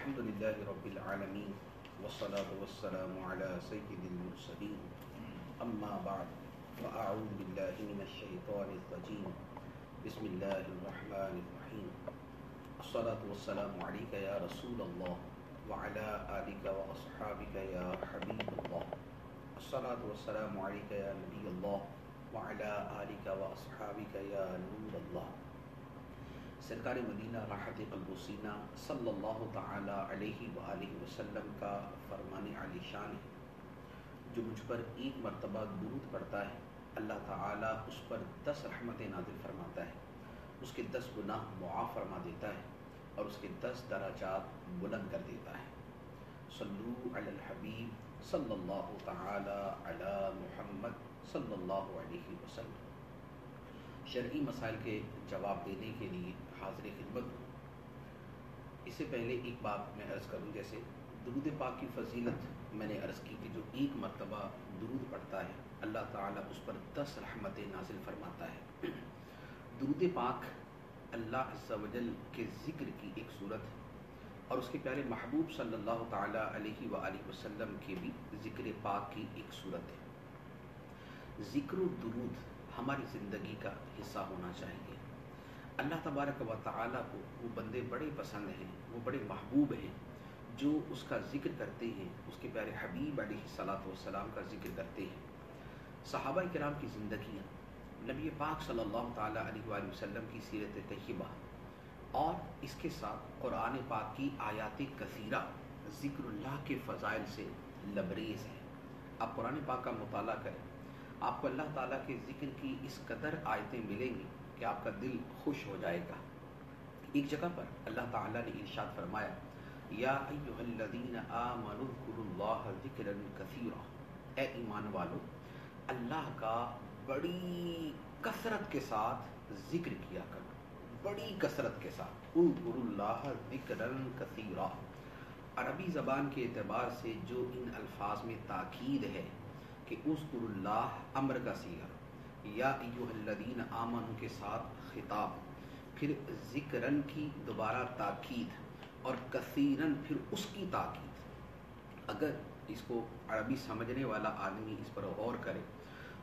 الحمد لله رب العالمين والصلاة والسلام على سيد المرسلين أما بعد فأعوذ بالله من الشيطان الرجيم بسم الله الرحمن الرحيم الصلاة والسلام عليك يا رسول الله وعلى آلك وأصحابك يا حبيب الله الصلاة والسلام عليك يا نبي الله وعلى آلك وأصحابك يا نور الله. سرکار مدینہ راحت قلب و سینہ صلی اللہ تعالی علیہ وآلہ وسلم کا فرمان عالی شان ہے، جو مجھ پر ایک مرتبہ درود پڑھتا ہے اللہ تعالی اس پر 10 رحمتیں نازل فرماتا ہے، اس کے 10 گناہ معاف فرما دیتا ہے اور اس کے 10 درجات بلند کر دیتا ہے. صلو علی الحبیب صلی اللہ تعالی علی محمد صلی اللہ علیہ وسلم. شرعی مسائل کے جواب دینے کے لیے حاضر خدمت ہوں. اس سے پہلے ایک بات میں عرض کروں، جیسے درود پاک کی فضیلت میں نے عرض کی کہ جو ایک مرتبہ درود پڑھتا ہے اللہ تعالیٰ اس پر 10 رحمتیں نازل فرماتا ہے. درود پاک اللہ عز و جل کے ذکر کی ایک صورت ہے اور اس کے پیارے محبوب صلی اللہ تعالیٰ علیہ وآلہ وسلم کے بھی ذکر پاک کی ایک صورت ہے. ذکر و درود ہماری زندگی کا حصہ ہونا چاہیے. اللہ تبارک و تعالیٰ کو وہ بندے بڑے پسند ہیں، وہ بڑے محبوب ہیں جو اس کا ذکر کرتے ہیں، اس کے پیارے حبیب علیہ الصلاۃ والسلام کا ذکر کرتے ہیں. صحابہ کرام کی زندگیاں، نبی پاک صلی اللہ تعالیٰ علیہ وآلہ وسلم کی سیرت طیبہ اور اس کے ساتھ قرآن پاک کی آیات کثیرہ ذکر اللہ کے فضائل سے لبریز ہے. آپ قرآن پاک کا مطالعہ کریں، آپ کو اللہ تعالیٰ کے ذکر کی اس قدر آیتیں ملیں گی کہ آپ کا دل خوش ہو جائے گا. ایک جگہ پر اللہ تعالیٰ نے ارشاد فرمایا، یا ایھا الذین آمنوا اذکروا اللہ ذکرا کثیرا، اے ایمان والو اللہ کا بڑی کثرت کے ساتھ ذکر کیا کرو، بڑی کثرت کے ساتھ. اذکروا اللہ ذکرا کثیرا، عربی زبان کے اعتبار سے جو ان الفاظ میں تاکید ہے کہ اذکروا اللہ امر کا صیغہ، یا ایھا الذین آمنوا کے ساتھ خطاب، پھر ذکرن کی دوبارہ تاکید اور کثیرن پھر اس کی تاکید. اگر اس کو عربی سمجھنے والا آدمی اس پر غور کرے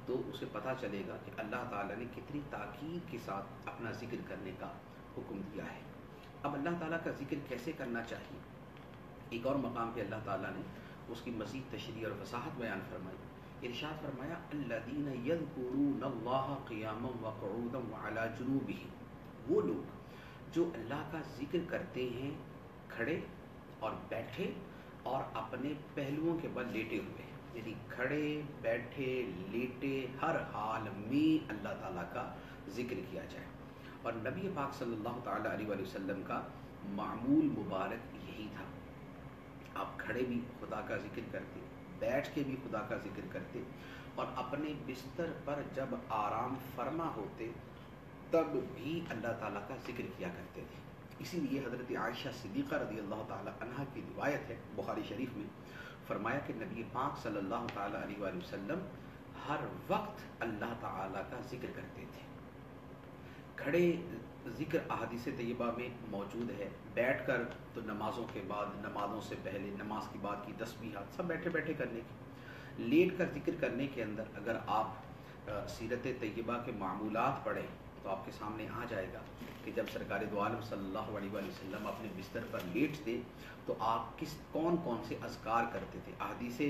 تو اسے پتہ چلے گا کہ اللہ تعالیٰ نے کتنی تاکید کے ساتھ اپنا ذکر کرنے کا حکم دیا ہے. اب اللہ تعالیٰ کا ذکر کیسے کرنا چاہیے؟ ایک اور مقام پہ اللہ تعالیٰ نے اس کی مزید تشریح اور وضاحت بیان فرمائی. ارشاد فرمایا، الذین یذکرون اللہ قیاما وقعودا وعلی جنوبہم، وہ لوگ جو اللہ کا ذکر کرتے ہیں کھڑے اور بیٹھے اور اپنے پہلوؤں کے بل لیٹے ہوئے، یعنی کھڑے بیٹھے لیٹے ہر حال میں اللہ تعالیٰ کا ذکر کیا جائے. اور نبی پاک صلی اللہ تعالیٰ علیہ وآلہ وسلم کا معمول مبارک یہی تھا. آپ کھڑے بھی خدا کا ذکر کرتے، بیٹھ کے بھی خدا کا ذکر کرتے، اور اپنے بستر پر جب آرام فرما ہوتے تب بھی اللہ تعالیٰ کا ذکر کیا کرتے تھے. اسی لیے حضرت عائشہ صدیقہ رضی اللہ تعالیٰ عنہ کی روایت ہے بخاری شریف میں، فرمایا کہ نبی پاک صلی اللہ تعالیٰ علیہ وآلہ وسلم ہر وقت اللہ تعالیٰ کا ذکر کرتے تھے. کھڑے ذکر احادیث طیبہ میں موجود ہے، بیٹھ کر تو نمازوں کے بعد، نمازوں سے پہلے، نماز کی بعد کی تسبیحات سب بیٹھے بیٹھے کرنے کی. لیٹ کر ذکر کرنے کے اندر اگر آپ سیرت طیبہ کے معمولات پڑھیں تو آپ کے سامنے آ جائے گا کہ جب سرکار دو عالم صلی اللہ علیہ وآلہ وسلم اپنے بستر پر لیٹتے تو آپ کون کون سے اذکار کرتے تھے. احادیث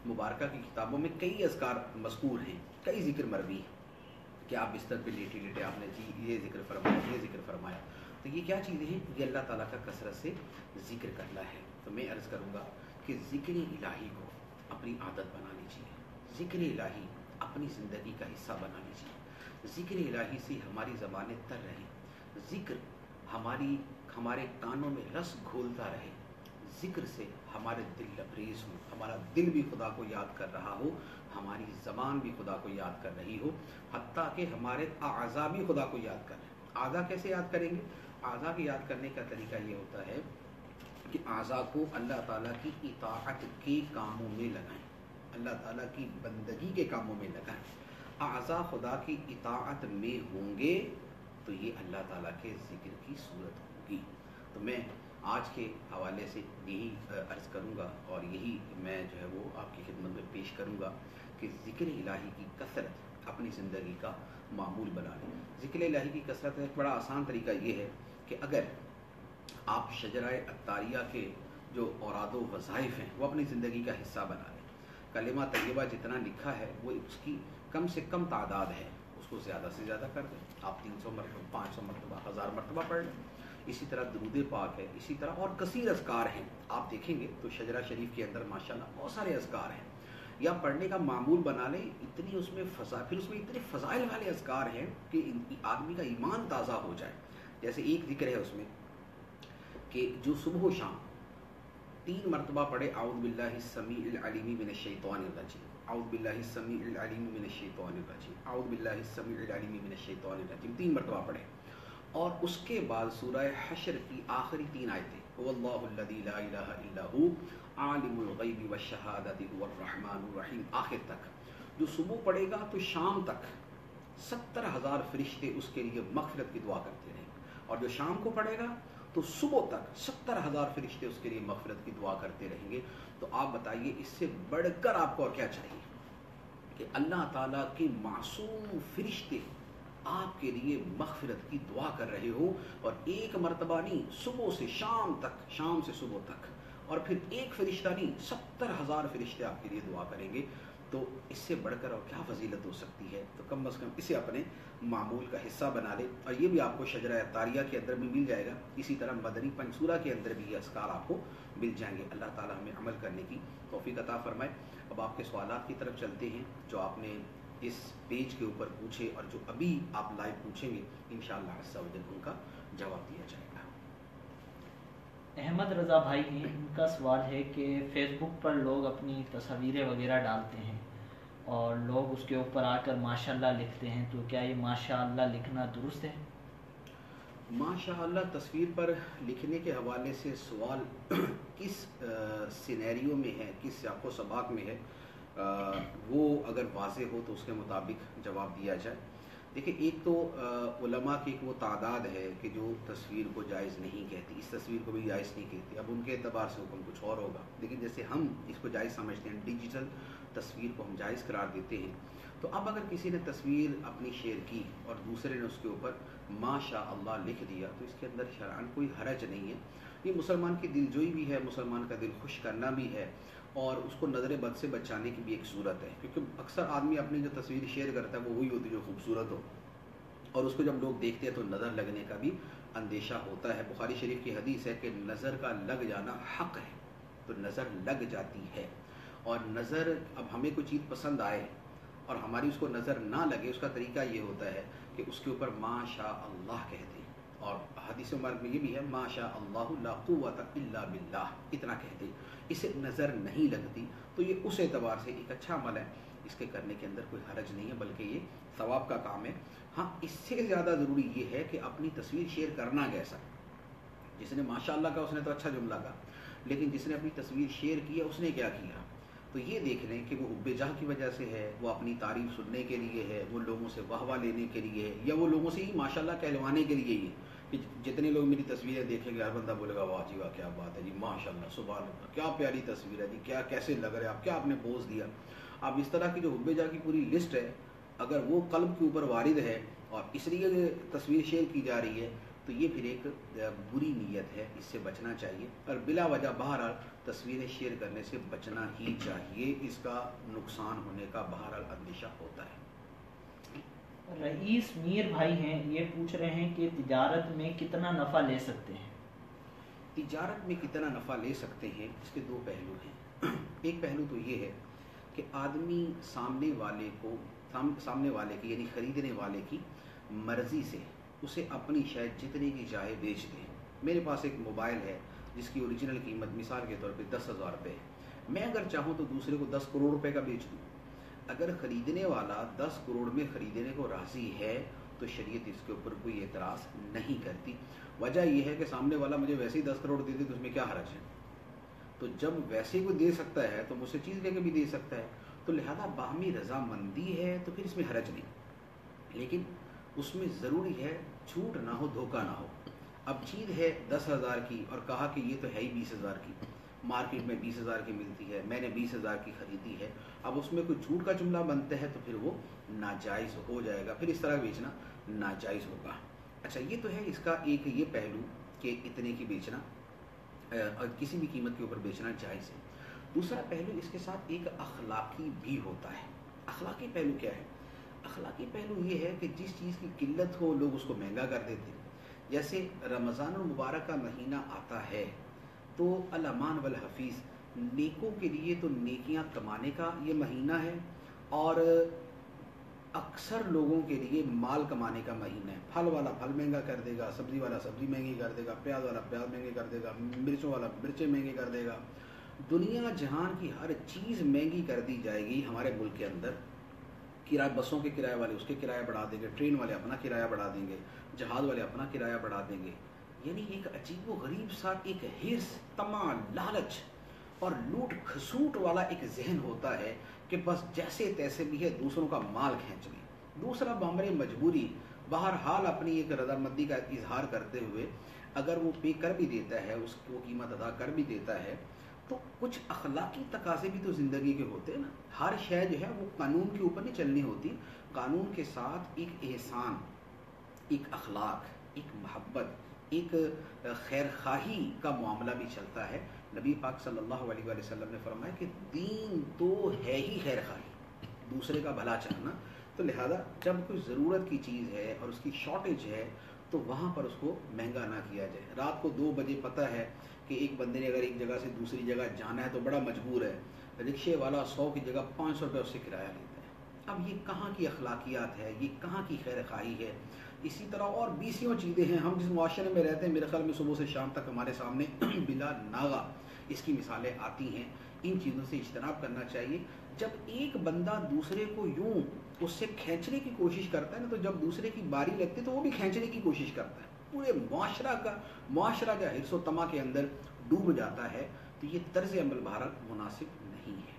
مبارکہ کی کتابوں میں کئی اذکار مذکور ہیں، کئی ذکر مروی ہیں کہ آپ بستر پہ لیٹے لیٹے آپ نے جی یہ ذکر فرمایا، یہ ذکر فرمایا. تو یہ کیا چیزیں ہیں؟ یہ اللہ تعالیٰ کا کثرت سے ذکر کرنا ہے. تو میں عرض کروں گا کہ ذکر الہی کو اپنی عادت بنا لیجیے، ذکر الہی اپنی زندگی کا حصہ بنا لیجیے. ذکر الہی سے ہماری زبانیں تر رہیں، ذکر ہمارے کانوں میں رس گھولتا رہے، ذکر سے ہمارے دل لبریز ہوں، ہمارا دل بھی خدا کو یاد کر رہا ہو، ہماری زبان بھی خدا کو یاد کر رہی ہو، حتیٰ کہ ہمارے اعضاء بھی خدا کو یاد کر رہے ہیں. اعضاء کیسے یاد کریں گے؟ اعضاء کی یاد کرنے کا طریقہ یہ ہوتا ہے کہ اعضاء کو اللہ تعالیٰ کی اطاعت کے کاموں میں لگائیں، اللہ تعالیٰ کی بندگی کے کاموں میں لگائیں. اعضاء خدا کی اطاعت میں ہوں گے تو یہ اللہ تعالیٰ کے ذکر کی صورت ہوگی. تو میں آج کے حوالے سے یہی عرض کروں گا اور یہی میں جو ہے وہ آپ کی خدمت میں پیش کروں گا کہ ذکر الہی کی کثرت اپنی زندگی کا معمول بنا لیں۔ ذکر الہی کی کثرت کا ایک بڑا آسان طریقہ یہ ہے کہ اگر آپ شجرہ الطاریہ کے جو اوراد و وظائف ہیں وہ اپنی زندگی کا حصہ بنا لیں۔ کلمہ طیبہ جتنا لکھا ہے وہ اس کی کم سے کم تعداد ہے، اس کو زیادہ سے زیادہ کر دیں۔ آپ 300 مرتبہ، 500 مرتبہ، 1000 مرتبہ پڑھ لیں۔ اسی طرح درود پاک ہے، اسی طرح اور کثیر اذکار ہیں۔ آپ دیکھیں گے تو شجرہ شریف کے اندر ماشاءاللہ بہت سارے اذکار ہیں، یا پڑھنے کا معمول بنا لیں۔ اتنی اس میں پھر اس میں اتنے فضائل والے اذکار ہیں کہ آدمی کا ایمان تازہ ہو جائے۔ جیسے ایک ذکر ہے اس میں کہ جو صبح و شام 3 مرتبہ پڑھے، اعوذ باللہ السمیع العلیم من الشیطان الرجیم، اعوذ باللہ السمیع العلیم من الشیطان الرجیم، اعوذ باللہ السمیع العلیم من الشیطان الرجیم، 3 مرتبہ پڑھے۔ اور اس کے بعد سورہ حشر کی آخری 3 آیتیں، هو اللہ الذی لا الہ الا هو عالم الغیب والشہادۃ هو الرحمن الرحیم، آخر تک جو صبح پڑھے گا تو شام تک 70,000 فرشتے اس کے لیے مغفرت کی دعا کرتے رہیں گے، اور جو شام کو پڑھے گا تو صبح تک 70,000 فرشتے اس کے لیے مغفرت کی دعا کرتے رہیں گے۔ تو آپ بتائیے اس سے بڑھ کر آپ کو اور کیا چاہیے کہ اللہ تعالیٰ کے معصوم فرشتے آپ کے لیے مغفرت کی دعا کر رہے ہو، اور ایک مرتبہ نہیں، صبح سے شام تک، شام سے صبح تک، اور پھر ایک فرشتہ نہیں، 70,000 فرشتے آپ کے لیے دعا کریں گے۔ تو اس سے بڑھ کر اور کیا فضیلت ہو سکتی ہے؟ تو کم از کم اسے اپنے معمول کا حصہ بنا لے، اور یہ بھی آپ کو شجرہ الطاریہ کے اندر بھی مل جائے گا، اسی طرح مدنی پنسورہ کے اندر بھی یہ اذکار آپ کو مل جائیں گے۔ اللہ تعالیٰ ہمیں عمل کرنے کی توفیق عطا فرمائے۔ اب آپ کے سوالات کی طرف چلتے ہیں جو آپ نے اس پیج کے اوپر پوچھے، اور جو ابھی آپ لائیو پوچھیں گے انشاءاللہ عز و جل ان کا جواب دیا جائے گا۔ احمد رضا بھائی ہیں، ان کا سوال ہے کہ فیس بک پر لوگ اپنی تصاویریں وغیرہ ڈالتے ہیں اور لوگ اس کے اوپر آ کر ماشاءاللہ لکھتے ہیں، تو کیا یہ ماشاءاللہ لکھنا درست ہے؟ ماشاءاللہ تصویر پر لکھنے کے حوالے سے سوال کس سینیریو میں ہے، کس سیاق و سباق میں ہے، وہ اگر واضح ہو تو اس کے مطابق جواب دیا جائے۔ دیکھیں، ایک تو علماء کی ایک وہ تعداد ہے کہ جو تصویر کو جائز نہیں کہتی، اس تصویر کو بھی جائز نہیں کہتی، اب ان کے اعتبار سے حکم کچھ اور ہوگا، لیکن جیسے ہم اس کو جائز سمجھتے ہیں، ڈیجیٹل تصویر کو ہم جائز قرار دیتے ہیں۔ تو اب اگر کسی نے تصویر اپنی شیئر کی اور دوسرے نے اس کے اوپر ماشاء اللہ لکھ دیا تو اس کے اندر شرعاً کوئی حرج نہیں ہے۔ یہ مسلمان کی دل جوئی بھی ہے، مسلمان کا دل خوش کرنا بھی ہے، اور اس کو نظر بد سے بچانے کی بھی ایک صورت ہے، کیونکہ اکثر آدمی اپنی جو تصویر شیئر کرتا ہے وہ وہی ہوتی ہے جو خوبصورت ہو، اور اس کو جب لوگ دیکھتے ہیں تو نظر لگنے کا بھی اندیشہ ہوتا ہے۔ بخاری شریف کی حدیث ہے کہ نظر کا لگ جانا حق ہے، تو نظر لگ جاتی ہے، اور نظر اب ہمیں کوئی چیز پسند آئے اور ہماری اس کو نظر نہ لگے، اس کا طریقہ یہ ہوتا ہے کہ اس کے اوپر ما شاء اللہ کہہ دیں، اور حدیث مبارک میں یہ بھی ہے ما شاء اللہ لا قوت الا باللہ، اتنا کہہ دیں، اسے نظر نہیں لگتی۔ تو یہ اس اعتبار سے ایک اچھا عمل ہے، اس کے کرنے کے اندر کوئی حرج نہیں ہے، بلکہ یہ ثواب کا کام ہے۔ ہاں، اس سے زیادہ ضروری یہ ہے کہ اپنی تصویر شیئر کرنا کیسا۔ جس نے ماشاء اللہ کہا اس نے تو اچھا جملہ کہا، لیکن جس نے اپنی تصویر شیئر کی ہے اس نے کیا کیا؟ تو یہ دیکھ لیں کہ وہ حب جاہ کی وجہ سے ہے، وہ اپنی تعریف سننے کے لیے ہے، وہ لوگوں سے واہ واہ لینے کے لیے ہے، یا وہ لوگوں سے ہی ماشاءاللہ کہلوانے کے لیے ہی ہے کہ جتنے لوگ میری تصویریں دیکھیں گے ہر بندہ بولے گا واہ جی واہ، کیا بات ہے جی، ماشاءاللہ سبحان اللہ، کیا پیاری تصویر ہے جی، کیا کیسے لگ رہے آپ، کیا آپ نے پوز دیا۔ اب اس طرح کی جو حب جاہ کی پوری لسٹ ہے، اگر وہ قلب کے اوپر وارد ہے اور اس لیے تصویر شیئر کی جا رہی ہے تو یہ پھر ایک بری نیت ہے، اس سے بچنا چاہیے، اور بلا وجہ بہرحال تصویریں شیئر کرنے سے بچنا ہی چاہیے، اس کا نقصان ہونے کا بہرحال اندیشہ ہوتا ہے۔ رئیس میر بھائی ہیں، یہ پوچھ رہے ہیں کہ تجارت میں کتنا نفع لے سکتے ہیں؟ تجارت میں کتنا نفع لے سکتے ہیں، اس کے 2 پہلو ہیں۔ ایک پہلو تو یہ ہے کہ آدمی سامنے والے کی یعنی خریدنے والے کی مرضی سے اسے اپنی شے جتنے کی چاہے بیچ دیں۔ میرے پاس ایک موبائل ہے جس کی اوریجنل قیمت مثال کے طور پہ 10,000 روپے ہے، میں اگر چاہوں تو دوسرے کو 10 کروڑ روپے کا بیچ دوں۔ اگر خریدنے والا 10 کروڑ میں خریدنے کو راضی ہے تو شریعت اس کے اوپر کوئی اعتراض نہیں کرتی۔ وجہ یہ ہے کہ سامنے والا مجھے ویسے ہی 10 کروڑ دے دے تو اس میں کیا حرج ہے، تو جب ویسے کوئی دے سکتا ہے تو مجھ سے چیز لے کے بھی دے سکتا ہے، تو لہذا باہمی رضامندی ہے تو پھر اس میں حرج نہیں، لیکن اس میں ضروری ہے جھوٹ نہ ہو، دھوکہ نہ ہو۔ اب چیز ہے 10,000 کی اور کہا کہ یہ تو ہے ہی 20,000 کی، مارکیٹ میں 20,000 کی ملتی ہے، میں نے 20,000 کی خریدی ہے، اب اس میں کوئی جھوٹ کا جملہ بنتا ہے تو پھر وہ ناجائز ہو جائے گا، پھر اس طرح بیچنا ناجائز ہوگا۔ اچھا یہ تو ہے اس کا ایک یہ پہلو کہ اتنے کی بیچنا اور کسی بھی قیمت کے اوپر بیچنا جائز ہے۔ دوسرا پہلو اس کے ساتھ ایک اخلاقی بھی ہوتا ہے۔ اخلاقی پہلو کیا ہے؟ اخلاقی پہلو یہ ہے کہ جس چیز کی قلت ہو لوگ اس کو مہنگا کر دیتے ہیں۔ جیسے رمضان المبارک کا مہینہ آتا ہے تو الامان والحفیظ، نیکوں کے لیے تو نیکیاں کمانے کا یہ مہینہ ہے، اور اکثر لوگوں کے لیے مال کمانے کا مہینہ ہے۔ پھل والا پھل مہنگا کر دے گا، سبزی والا سبزی مہنگی کر دے گا، پیاز والا پیاز مہنگی کر دے گا، مرچوں والا مرچیں مہنگی کر دے گا، دنیا جہان کی ہر چیز مہنگی کر دی جائے گی ہمارے ملک کے اندر۔ کرایہ، بسوں کے کرایہ والے اس کے کرایہ بڑھا دیں گے، ٹرین والے اپنا کرایہ بڑھا دیں گے، جہاز والے اپنا کرایہ بڑھا دیں گے۔ یعنی ایک عجیب و غریب سا ایک حرص، طمع، لالچ اور لوٹ کھسوٹ والا ایک ذہن ہوتا ہے کہ بس جیسے تیسے بھی ہے دوسروں کا مال کھینچ لیں۔ دوسرا بامر مجبوری بہرحال اپنی ایک رضامندی کا اظہار کرتے ہوئے اگر وہ پے کر بھی دیتا ہے، اس کو قیمت ادا کر بھی دیتا ہے، تو کچھ اخلاقی تقاضے بھی تو زندگی کے ہوتے ہیں نا۔ ہر شے جو ہے وہ قانون کے اوپر نہیں چلنی ہوتی، قانون کے ساتھ ایک احسان، ایک اخلاق، ایک محبت، ایک خیر خواہی کا معاملہ بھی چلتا ہے۔ نبی پاک صلی اللہ علیہ وآلہ وسلم نے فرمایا کہ دین تو ہے ہی خیر خواہی، دوسرے کا بھلا چاہنا، تو لہذا جب کوئی ضرورت کی چیز ہے اور اس کی شارٹیج ہے تو وہاں پر اس کو مہنگا نہ کیا جائے۔ رات کو 2 بجے پتہ ہے کہ ایک بندے نے اگر ایک جگہ سے دوسری جگہ جانا ہے تو بڑا مجبور ہے، رکشے والا 100 کی جگہ 500 روپے اس سے کرایہ لیتا ہے۔ اب یہ کہاں کی اخلاقیات ہے، یہ کہاں کی خیر خواہی ہے؟ اسی طرح اور 20 چیزیں ہیں۔ ہم جس معاشرے میں رہتے ہیں میرے خیال میں صبح سے شام تک ہمارے سامنے بلا ناغہ اس کی مثالیں آتی ہیں۔ ان چیزوں سے اجتناب کرنا چاہیے۔ جب ایک بندہ دوسرے کو یوں اس سے کھینچنے کی کوشش کرتا ہے نا، تو جب دوسرے کی باری لگتی ہے تو وہ بھی کھینچنے کی کوشش کرتا ہے، پورے معاشرہ کا حرص و طمع کے اندر ڈوب جاتا ہے۔ تو یہ طرز عمل بہرحال مناسب نہیں ہے۔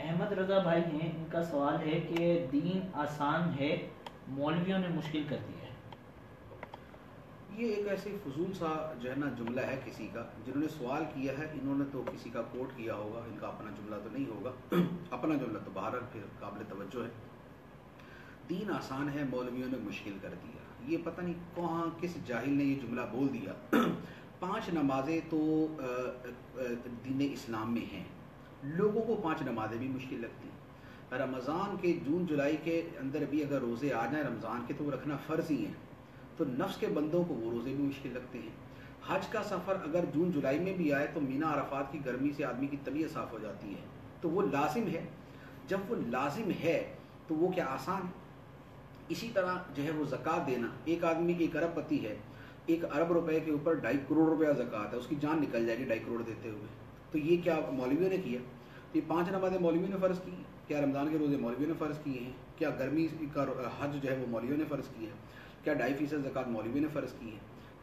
احمد رضا بھائی ہیں، ان کا سوال ہے کہ دین آسان ہے، مولویوں نے مشکل کر دیا ہے۔ یہ ایک ایسے فضول سا جو ہے نا جملہ ہے کسی کا، جنہوں نے سوال کیا ہے انہوں نے تو کسی کا کوٹ کیا ہوگا، ان کا اپنا جملہ تو نہیں ہوگا۔ اپنا جملہ تو بہرحال پھر قابل توجہ ہے۔ دین آسان ہے، مولویوں نے مشکل کر دیا، یہ پتہ نہیں کہاں کس جاہل نے یہ جملہ بول دیا۔ 5 نمازیں تو دین اسلام میں ہیں، لوگوں کو 5 نمازیں بھی مشکل لگتی ہیں۔ رمضان کے جون جولائی کے اندر بھی اگر روزے آ جائیں رمضان کے تو وہ رکھنا فرض ہی ہیں، تو نفس کے بندوں کو وہ روزے بھی مشکل لگتے ہیں۔ حج کا سفر اگر جون جولائی میں بھی آئے تو مینا عرفات کی گرمی سے آدمی کی طبیعت صاف ہو جاتی ہے، تو وہ لازم ہے۔ جب وہ لازم ہے تو وہ کیا آسان ہے؟ اسی طرح جو ہے وہ زکوٰۃ دینا، ایک آدمی کی 1 ارب پتی ہے، 1 ارب روپے کے اوپر 2.5 کروڑ روپیہ زکوٰۃ ہے، اس کی جان نکل جائے گی 2.5 کروڑ دیتے ہوئے۔ تو یہ کیا مولویوں نے کیا؟ یہ 5 نمازیں مولویوں نے فرض کی؟ کیا رمضان کے روزے مولویوں نے فرض کیے ہیں؟ کیا گرمی کا حج جو ہے وہ مولویوں نے فرض کیا ہے؟ کیا 2.5% زکوٰۃ مولویوں نے فرض کی ہے؟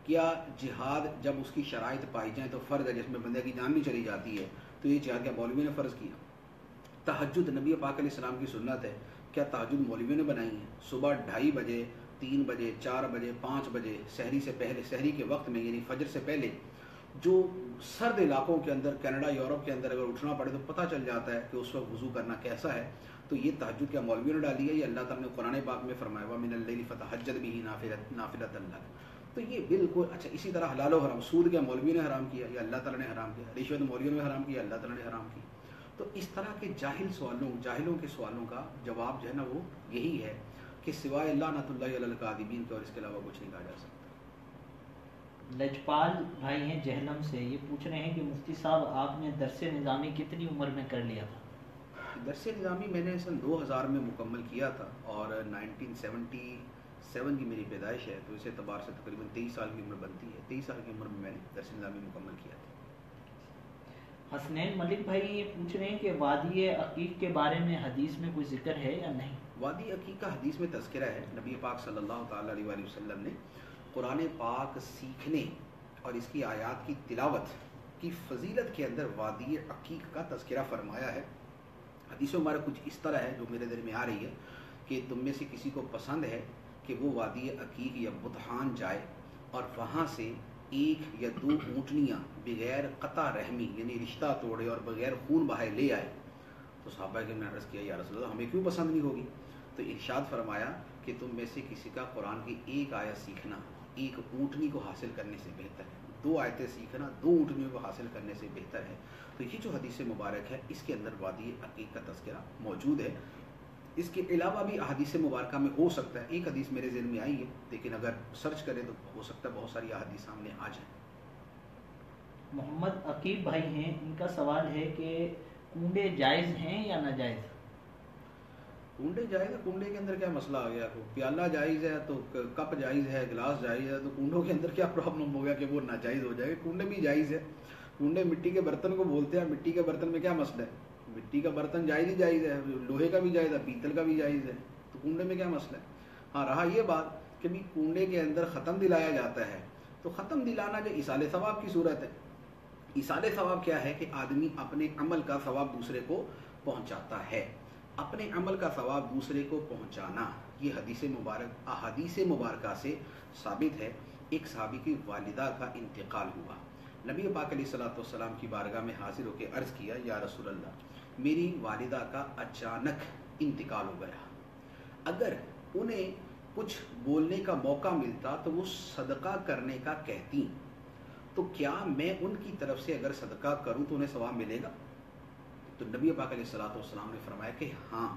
کیا جہاد جب اس کی شرائط پائی جائیں تو فرض ہے، جس میں بندے کی جان بھی چلی جاتی ہے، تو یہ جہاد کیا مولویوں نے فرض کیا؟ تہجد نبی پاک علیہ السلام کی سنت ہے، کیا تہجد مولویوں نے بنائی ہے؟ صبح 2:30 بجے، 3 بجے، 4 بجے، 5 بجے، سحری سے پہلے، سحری کے وقت میں یعنی فجر سے پہلے، جو سرد علاقوں کے اندر کینیڈا یورپ کے اندر اگر اٹھنا پڑے تو پتہ چل جاتا ہے کہ اس وقت وضو کرنا کیسا ہے۔ تو یہ تہجد کیا مولویوں نے ڈالی ہے؟ یہ اللہ تعالیٰ نے قرآن پاک میں فرمایا وَمِنَ اللَّيْلِ فَتَهَجَّدْ بِهِ نَافِلَةً لَكَ۔ تو یہ بالکل اچھا۔ اسی طرح حلال و حرام، سود کیا مولویوں نے حرام کیا یا اللہ تعالیٰ نے حرام کیا؟ رشوت مولویوں نے حرام کیا، اللہ تعالیٰ نے حرام کی؟ تو اس طرح کے جاہلوں کے سوالوں کا جواب جو ہے نا وہ یہی ہے کہ سوائے لعنت اللہ علی الکاذبین کے اور اس کے علاوہ کچھ نہیں کہا جا سکتا۔ لجپال بھائی ہیں جہلم سے، یہ پوچھ رہے ہیں کہ مفتی صاحب آپ نے درس نظامی کتنی عمر میں کر لیا تھا؟ درس نظامی میں نے سن 2000 میں مکمل کیا تھا اور 1977 کی میری پیدائش ہے، تو اس اعتبار سے تقریباً 23 سال کی عمر بنتی ہے۔ 23 سال کی عمر میں نے درس نظامی مکمل کیا تھا۔ حسنین ملک بھائی یہ پوچھ رہے ہیں کہ وادی عقیق کے بارے میں حدیث میں کوئی ذکر ہے یا نہیں؟ وادی عقیق کا حدیث میں تذکرہ ہے۔ نبی پاک صلی اللہ تعالیٰ علیہ وآلہ وسلم نے قرآن پاک سیکھنے اور اس کی آیات کی تلاوت کی فضیلت کے اندر وادی عقیق کا تذکرہ فرمایا ہے۔ حدیث مبارک کچھ اس طرح ہے جو میرے دل میں آ رہی ہے کہ تم میں سے کسی کو پسند ہے کہ وہ وادی عقیق یا بطحان جائے اور وہاں سے ایک یا دو اونٹنیاں بغیر قطع رحمی یعنی رشتہ توڑے اور بغیر خون بہائے لے آئے تو صحابہ نے عرض کیا یا رسول اللہ ہمیں کیوں پسند نہیں ہوگی؟ تو ارشاد فرمایا کہ تم میں سے کسی کا قرآن کی ایک آیت سیکھنا ایک اونٹنی کو حاصل کرنے سے بہتر ہے، 2 آیتیں سیکھنا 2 اونٹنیوں کو حاصل کرنے سے بہتر ہے۔ تو یہ جو حدیث مبارک ہے اس کے اندر وادی عقیق کا تذکرہ موجود ہے۔ اس کے علاوہ بھی احادیث مبارکہ میں ہو سکتا ہے، ایک حدیث میرے ذہن میں آئی ہے لیکن اگر سرچ کریں تو ہو سکتا ہے بہت ساری احادیث سامنے آ جائیں۔ محمد عقیب بھائی ہیں، ان کا سوال ہے کہ کنڈے جائز ہیں یا ناجائز؟ کنڈے جائز ہے، کنڈے کے اندر کیا مسئلہ آ گیا؟ پیالہ جائز ہے تو کپ جائز ہے، گلاس جائز ہے، تو کنڈوں کے اندر کیا پرابلم ہو گیا کہ وہ ناجائز ہو جائے گا؟ کنڈے بھی جائز ہے، کنڈے مٹی کے برتن کو بولتے ہیں، مٹی کے برتن میں کیا مسئلہ ہے؟ مٹی کا برتن جائز ہی جائز ہے، لوہے کا بھی جائز ہے، پیتل کا بھی جائز ہے، تو کنڈے میں کیا مسئلہ ہے؟ ہاں رہا یہ بات کہ بھی کنڈے کے اندر ختم دلایا جاتا ہے، تو ختم دلانا جو ایصال ثواب کی صورت ہے۔ ایصال ثواب کیا ہے کہ آدمی اپنے عمل کا ثواب دوسرے کو پہنچاتا ہے، اپنے عمل کا ثواب دوسرے کو پہنچانا یہ حدیث مبارک احادیث مبارکہ سے ثابت ہے۔ ایک صحابی کی والدہ کا انتقال ہوا، نبی پاک علیہ الصلوۃ والسلام کی بارگاہ میں حاضر ہو کے عرض کیا یا رسول اللہ میری والدہ کا اچانک انتقال ہو گیا، اگر انہیں کچھ بولنے کا موقع ملتا تو وہ صدقہ کرنے کا کہتی، تو کیا میں ان کی طرف سے اگر صدقہ کروں تو انہیں ثواب ملے گا؟ تو نبی پاک علیہ الصلوۃ والسلام نے فرمایا کہ ہاں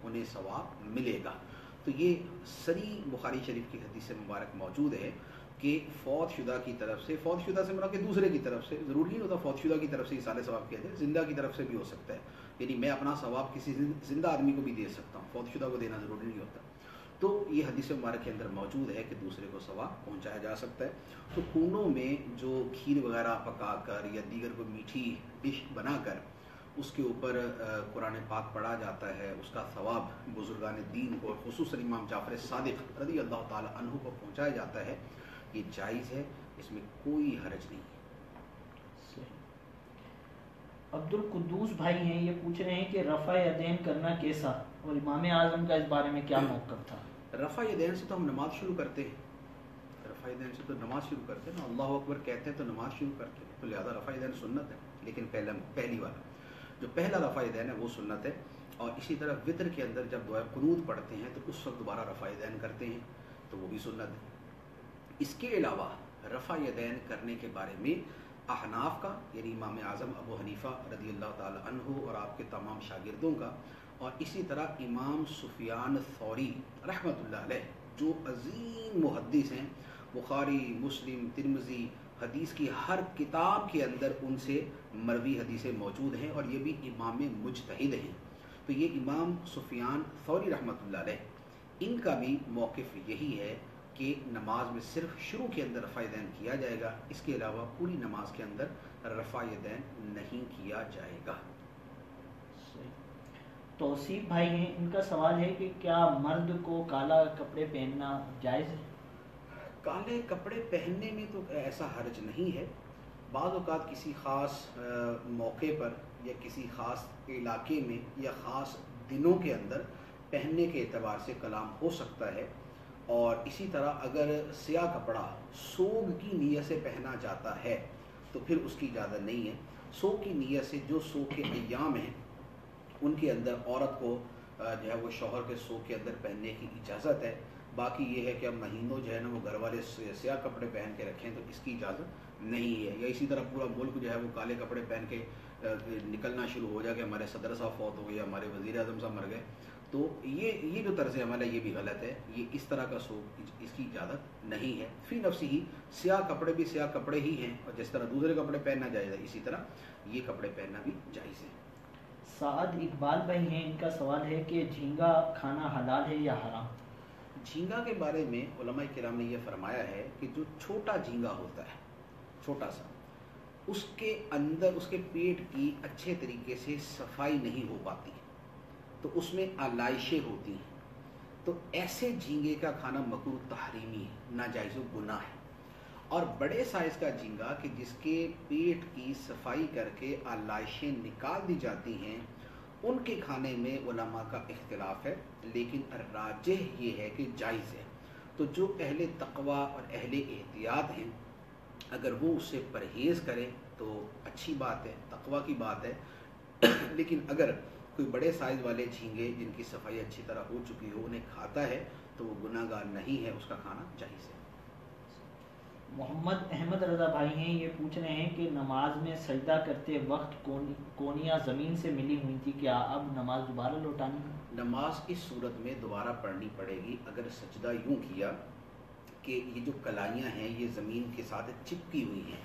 انہیں ثواب ملے گا۔ تو یہ صریح بخاری شریف کی حدیث مبارک موجود ہے کہ فوت شدہ کی طرف سے، فوت شدہ سے مراد کہ دوسرے کی طرف سے، ضروری نہیں ہوتا فوت شدہ کی طرف سے ایصال ثواب کیا جائے، زندہ کی طرف سے بھی ہو سکتا ہے، یعنی میں اپنا ثواب کسی زندہ آدمی کو بھی دے سکتا ہوں، فوت شدہ کو دینا ضروری نہیں ہوتا۔ تو یہ حدیث مبارک کے اندر موجود ہے کہ دوسرے کو ثواب پہنچایا جا سکتا ہے۔ تو کنڈوں میں جو کھیر وغیرہ پکا کر یا دیگر کوئی میٹھی ڈش بنا کر اس کے اوپر قرآن پاک پڑھا جاتا ہے، اس کا ثواب بزرگان دین کو، خصوصاً امام جعفر صادق رضی اللہ تعالی عنہ کو پہنچایا جاتا ہے، یہ جائز ہے، اس میں کوئی حرج نہیں ہے۔ عبد القدوس بھائی ہیں، یہ پوچھ رہے ہیں کہ رفع یدین کرنا کیسا، اور امام اعظم کا اس بارے میں کیا موقف تھا؟ رفع یدین سے تو ہم نماز شروع کرتے ہیں، رفع یدین سے تو نماز شروع کرتے ہیں نا، اللہ اکبر کہتے ہیں تو نماز شروع کرتے ہیں، تو لہذا رفع یدین سنت ہے، لیکن پہلی والا جو پہلا رفع یدین ہے وہ سنت ہے۔ اور اسی طرح وطر کے اندر جب دعائے قنوت پڑھتے ہیں تو اس وقت دوبارہ رفع یدین کرتے ہیں، تو وہ بھی سنت ہے۔ اس کے علاوہ رفع یدین کرنے کے بارے میں احناف کا یعنی امام اعظم ابو حنیفہ رضی اللہ تعالی عنہ اور آپ کے تمام شاگردوں کا، اور اسی طرح امام سفیان ثوری رحمۃ اللہ علیہ جو عظیم محدث ہیں، بخاری مسلم ترمذی حدیث کی ہر کتاب کے اندر ان سے مروی حدیثیں موجود ہیں، اور یہ بھی امام مجتہد ہیں۔ تو یہ امام سفیان ثوری رحمۃ اللہ علیہ ان کا بھی موقف یہی ہے کہ نماز میں صرف شروع کے اندر رفع یدین کیا جائے گا، اس کے علاوہ پوری نماز کے اندر رفع یدین نہیں کیا جائے گا۔ توصیف بھائی ہیں، ان کا سوال ہے کہ کیا مرد کو کالا کپڑے پہننا جائز ہے؟ کالے کپڑے پہننے میں تو ایسا حرج نہیں ہے، بعض اوقات کسی خاص موقع پر یا کسی خاص علاقے میں یا خاص دنوں کے اندر پہننے کے اعتبار سے کلام ہو سکتا ہے، اور اسی طرح اگر سیاہ کپڑا سوگ کی نیت سے پہنا جاتا ہے تو پھر اس کی اجازت نہیں ہے۔ سوگ کی نیت سے جو سوگ کے ایام ہیں ان کے اندر عورت کو جو ہے وہ شوہر کے سوگ کے اندر پہننے کی اجازت ہے، باقی یہ ہے کہ اب مہینوں جو ہے نا وہ گھر والے سیاہ کپڑے پہن کے رکھیں تو اس کی اجازت نہیں ہے، یا اسی طرح پورا ملک جو ہے وہ کالے کپڑے پہن کے نکلنا شروع ہو جائے کہ ہمارے صدر صاحب فوت ہو گئے، ہمارے وزیر اعظم صاحب مر گئے، تو یہ جو طرز عمل ہے یہ بھی غلط ہے، یہ اس طرح کا سوگ اس کی اجازت نہیں ہے۔ فی نفسی ہی سیاہ کپڑے بھی سیاہ کپڑے ہی ہیں، اور جس طرح دوسرے کپڑے پہننا جائز ہے اسی طرح یہ کپڑے پہننا بھی جائز ہے۔ سعد اقبال بھائی ہیں، ان کا سوال ہے کہ جھینگا کھانا حلال ہے یا حرام؟ جھینگا کے بارے میں علماء کرام نے یہ فرمایا ہے کہ جو چھوٹا جھینگا ہوتا ہے، چھوٹا سا، اس کے اندر اس کے پیٹ کی اچھے طریقے سے صفائی نہیں ہو پاتی، تو اس میں آلائشیں ہوتی ہیں، تو ایسے جھینگے کا کھانا مکروہ تحریمی ہے، ناجائز و گناہ ہے۔ اور بڑے سائز کا جھینگا کہ جس کے پیٹ کی صفائی کر کے آلائشیں نکال دی جاتی ہیں، ان کے کھانے میں علماء کا اختلاف ہے، لیکن راجح یہ ہے کہ جائز ہے۔ تو جو اہل تقوی اور اہل احتیاط ہیں اگر وہ اس سے پرہیز کریں تو اچھی بات ہے، تقوی کی بات ہے. لیکن اگر کوئی بڑے سائز والے جھینگے جن کی صفائی اچھی طرح ہو چکی ہو انہیں کھاتا ہے تو وہ گناہ گار نہیں ہے، اس کا کھانا جائز ہے. محمد احمد رضا بھائی ہیں، یہ پوچھ رہے ہیں کہ نماز میں سجدہ کرتے وقت کونیاں زمین سے ملی ہوئی تھی، کیا اب نماز دوبارہ لوٹانی ہے؟ نماز اس صورت میں دوبارہ پڑھنی پڑے گی اگر سجدہ یوں کیا کہ یہ جو کلائیاں ہیں یہ زمین کے ساتھ چپکی ہوئی ہیں،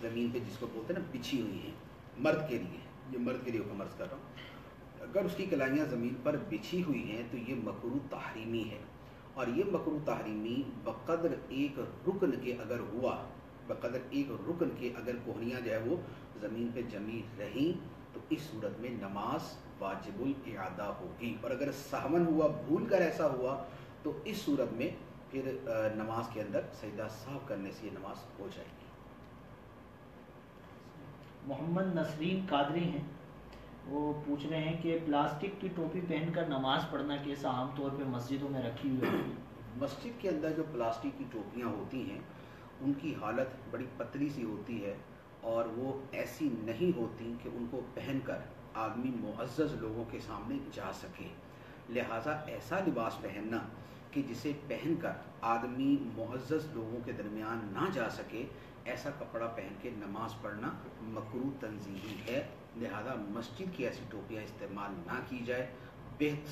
زمین پہ جس کو بولتے ہیں نا بچھی ہوئی ہیں. مرد کے لیے، یہ مرد کے لیے حکم عرض کر رہا ہوں، اگر اس کی کلائیاں زمین پر بچھی ہوئی ہیں تو یہ مکروہ تحریمی ہے. اور یہ مکروہ تحریمی بقدر ایک رکن کے اگر ہوا، بقدر ایک رکن کے اگر کوہنیاں جو ہے وہ زمین پہ جمی رہیں تو اس صورت میں نماز واجب الاعادہ ہوگی. اور اگر سہون ہوا، بھول کر ایسا ہوا، تو اس صورت میں پھر نماز کے اندر سجدہ سہو کرنے سے یہ نماز ہو جائے گی. محمد نسرین قادری ہیں، وہ پوچھ رہے ہیں کہ پلاسٹک کی ٹوپی پہن کر نماز پڑھنا کیسا عام طور پہ مسجدوں میں رکھی ہوئی ہے؟ مسجد کے اندر جو پلاسٹک کی ٹوپیاں ہوتی ہیں ان کی حالت بڑی پتلی سی ہوتی ہے اور وہ ایسی نہیں ہوتی کہ ان کو پہن کر آدمی معزز لوگوں کے سامنے جا سکے. لہٰذا ایسا لباس پہننا کہ جسے پہن کر آدمی معزز لوگوں کے درمیان نہ جا سکے، ایسا کپڑا پہن کے نماز پڑھنا مکروہ تنزیہی ہے. لہذا مسجد کی ایسی ٹوپیاں استعمال نہ کی جائے.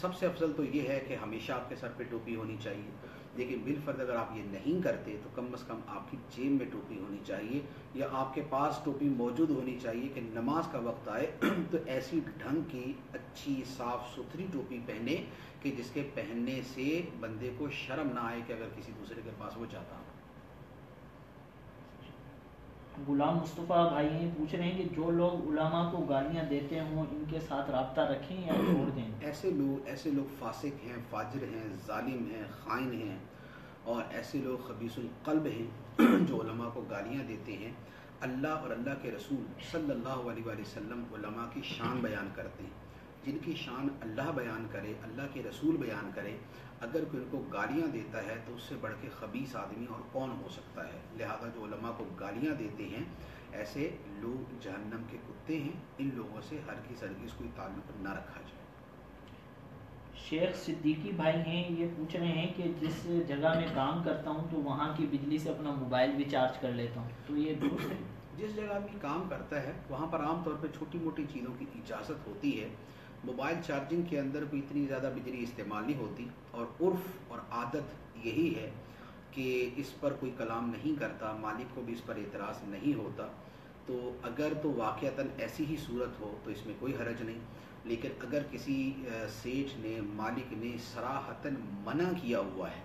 سب سے افضل تو یہ ہے کہ ہمیشہ آپ کے سر پہ ٹوپی ہونی چاہیے، لیکن بالفرض اگر آپ یہ نہیں کرتے تو کم از کم آپ کی جیب میں ٹوپی ہونی چاہیے یا آپ کے پاس ٹوپی موجود ہونی چاہیے کہ نماز کا وقت آئے تو ایسی ڈھنگ کی اچھی صاف ستھری ٹوپی پہنے کہ جس کے پہننے سے بندے کو شرم نہ آئے کہ اگر کسی دوسرے کے پاس وہ جاتا. غلام مصطفیٰ بھائی ہیں، پوچھ رہے ہیں کہ جو لوگ علماء کو گالیاں دیتے ہوں ان کے ساتھ رابطہ رکھیں یا چھوڑ دیں؟ ایسے لوگ فاسق ہیں، فاجر ہیں، ظالم ہیں، خائن ہیں، اور ایسے لوگ خبیث القلب ہیں جو علماء کو گالیاں دیتے ہیں. اللہ اور اللہ کے رسول صلی اللہ علیہ وآلہ وسلم علماء کی شان بیان کرتے ہیں. جن کی شان اللہ بیان کرے، اللہ کے رسول بیان کرے، اگر کوئی ان کو گالیاں دیتا ہے تو اس سے بڑھ کے خبیث آدمی اور کون ہو سکتا ہے. لہذا جو علماء کو گالیاں دیتے ہیں ایسے لوگ جہنم کے کتے ہیں. ان لوگوں سے ہرگز کوئی تعلق نہ رکھا جائے. شیخ صدیقی بھائی ہیں، یہ پوچھ رہے ہیں کہ جس جگہ میں کام کرتا ہوں تو وہاں کی بجلی سے اپنا موبائل بھی چارج کر لیتا ہوں، تو یہ درست ہے؟ جس جگہ بھی کام کرتا ہے وہاں پر عام طور پہ چھوٹی موٹی چیزوں کی اجازت ہوتی ہے. موبائل چارجنگ کے اندر کوئی اتنی زیادہ بجلی استعمال نہیں ہوتی، اور عرف اور عادت یہی ہے کہ اس پر کوئی کلام نہیں کرتا، مالک کو بھی اس پر اعتراض نہیں ہوتا. تو اگر تو واقعتاً ایسی ہی صورت ہو تو اس میں کوئی حرج نہیں. لیکن اگر کسی سیٹھ نے، مالک نے صراحتاً منع کیا ہوا ہے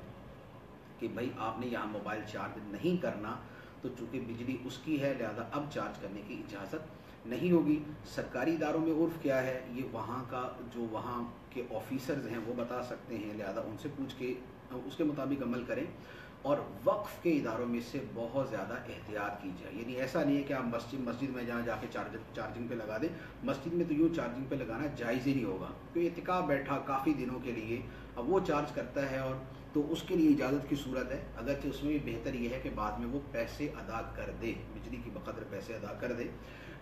کہ بھائی آپ نے یہاں موبائل چارج نہیں کرنا، تو چونکہ بجلی اس کی ہے لہذا اب چارج کرنے کی اجازت نہیں ہوگی. سرکاری اداروں میں عرف کیا ہے یہ وہاں کا جو وہاں کے آفیسرز ہیں وہ بتا سکتے ہیں، لہذا ان سے پوچھ کے اس کے مطابق عمل کریں. اور وقف کے اداروں میں سے بہت زیادہ احتیاط کی جائے. یعنی ایسا نہیں ہے کہ آپ مسجد میں جہاں جا کے چارجنگ پہ لگا دیں. مسجد میں تو یوں چارجنگ پہ لگانا جائز ہی نہیں ہوگا. کوئی اعتکاف بیٹھا کافی دنوں کے لیے، اب وہ چارج کرتا ہے اور تو اس کے لیے اجازت کی صورت ہے، اگرچہ اس میں بھی بہتر یہ ہے کہ بعد میں وہ پیسے ادا کر دے، بجلی کی بقدر پیسے ادا کر دے.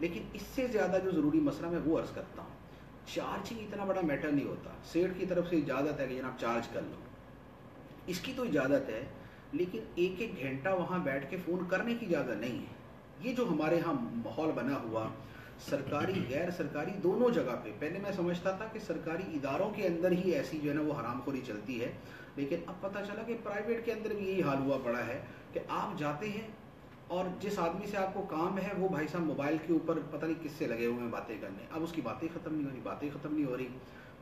لیکن اس سے زیادہ جو ضروری مسئلہ میں وہ عرض کرتا ہوں، چارجنگ اتنا بڑا میٹر نہیں ہوتا. سیٹ کی طرف سے اجازت ہے کہ جناب چارج کر لو، اس کی تو اجازت ہے، لیکن ایک ایک گھنٹہ وہاں بیٹھ کے فون کرنے کی اجازت نہیں ہے. یہ جو ہمارے ہاں ماحول بنا ہوا سرکاری غیر سرکاری دونوں جگہ پہ، پہلے میں سمجھتا تھا کہ سرکاری اداروں کے اندر ہی ایسی جو ہے نا وہ حرام خوری چلتی ہے، لیکن اب پتہ چلا کہ پرائیویٹ کے اندر بھی یہی حال ہوا پڑا ہے کہ آپ جاتے ہیں اور جس آدمی سے آپ کو کام ہے وہ بھائی صاحب موبائل کے اوپر پتہ نہیں کس سے لگے ہوئے ہیں باتیں کرنے. اب اس کی باتیں ختم نہیں ہو رہی،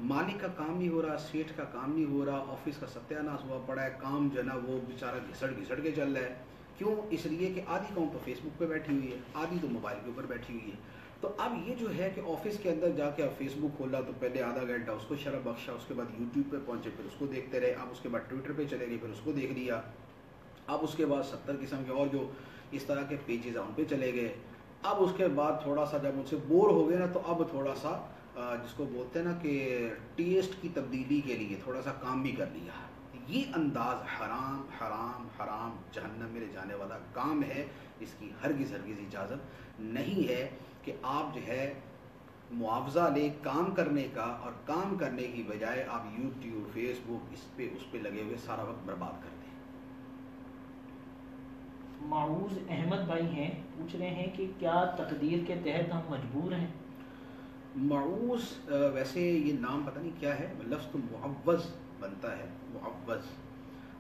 مالک کا کام نہیں ہو رہا، سیٹھ کا کام نہیں ہو رہا، آفس کا ستیہ ناش ہوا پڑا ہے، کام جو ہے نا وہ بیچارہ گھسڑ کے چل رہا ہے. کیوں؟ اس لیے کہ آدھی قوم تو فیس بک پہ بیٹھی ہوئی ہے، آدھی تو موبائل کے اوپر بیٹھی ہوئی ہے. تو اب یہ جو ہے کہ آفس کے اندر جا کے اب فیس بک کھولا تو پہلے آدھا گھنٹہ اس کو شرف بخشا، اس کے بعد یوٹیوب پہ پہنچے پھر اس کو دیکھتے رہے، اب اس کے بعد ٹویٹر پہ چلے گئے پھر اس کو دیکھ لیا، اب اس کے بعد 70 قسم کے اور جو اس طرح کے پیجز ہیں ان پہ چلے گئے. اب اس کے بعد تھوڑا سا جب ان سے بور ہو گئے نا تو اب تھوڑا سا جس کو بولتے ہیں نا کہ ٹیسٹ کی تبدیلی کے لیے تھوڑا سا کام بھی کر لیا. یہ انداز حرام حرام حرام جہنم میں لے جانے والا کام ہے. اس کی ہرگز اجازت نہیں ہے کہ آپ جو ہے معاوضہ لے کام کرنے کا اور کام کرنے کی بجائے آپ یوٹیوب فیس بک اس پہ لگے ہوئے سارا وقت برباد کر دیں. معوذ احمد بھائی ہیں، پوچھ رہے ہیں کہ کیا تقدیر کے تحت ہم مجبور ہیں؟ معوذ ویسے یہ نام پتہ نہیں کیا ہے، لفظ تو معوض بنتا ہے.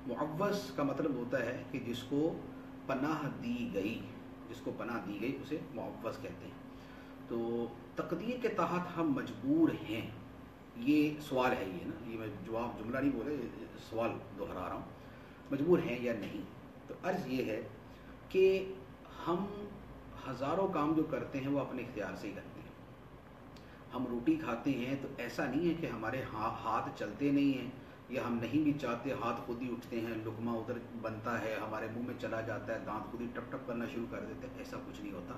معوض کا مطلب ہوتا ہے کہ جس کو پناہ دی گئی، اسے معوض کہتے ہیں. تو تقدیر کے تحت ہم مجبور ہیں، یہ سوال ہے. یہ نا، یہ میں جملہ نہیں بولے، سوال دہرا رہا ہوں. مجبور ہیں یا نہیں؟ تو عرض یہ ہے کہ ہم ہزاروں کام جو کرتے ہیں وہ اپنے اختیار سے ہی کرتے ہیں. ہم روٹی کھاتے ہیں تو ایسا نہیں ہے کہ ہمارے ہاتھ چلتے نہیں ہیں، یا ہم نہیں بھی چاہتے ہاتھ خود ہی اٹھتے ہیں، لقمہ ادھر بنتا ہے ہمارے منہ میں چلا جاتا ہے، دانت خود ہی ٹپ ٹپ کرنا شروع کر دیتے ہیں. ایسا کچھ نہیں ہوتا.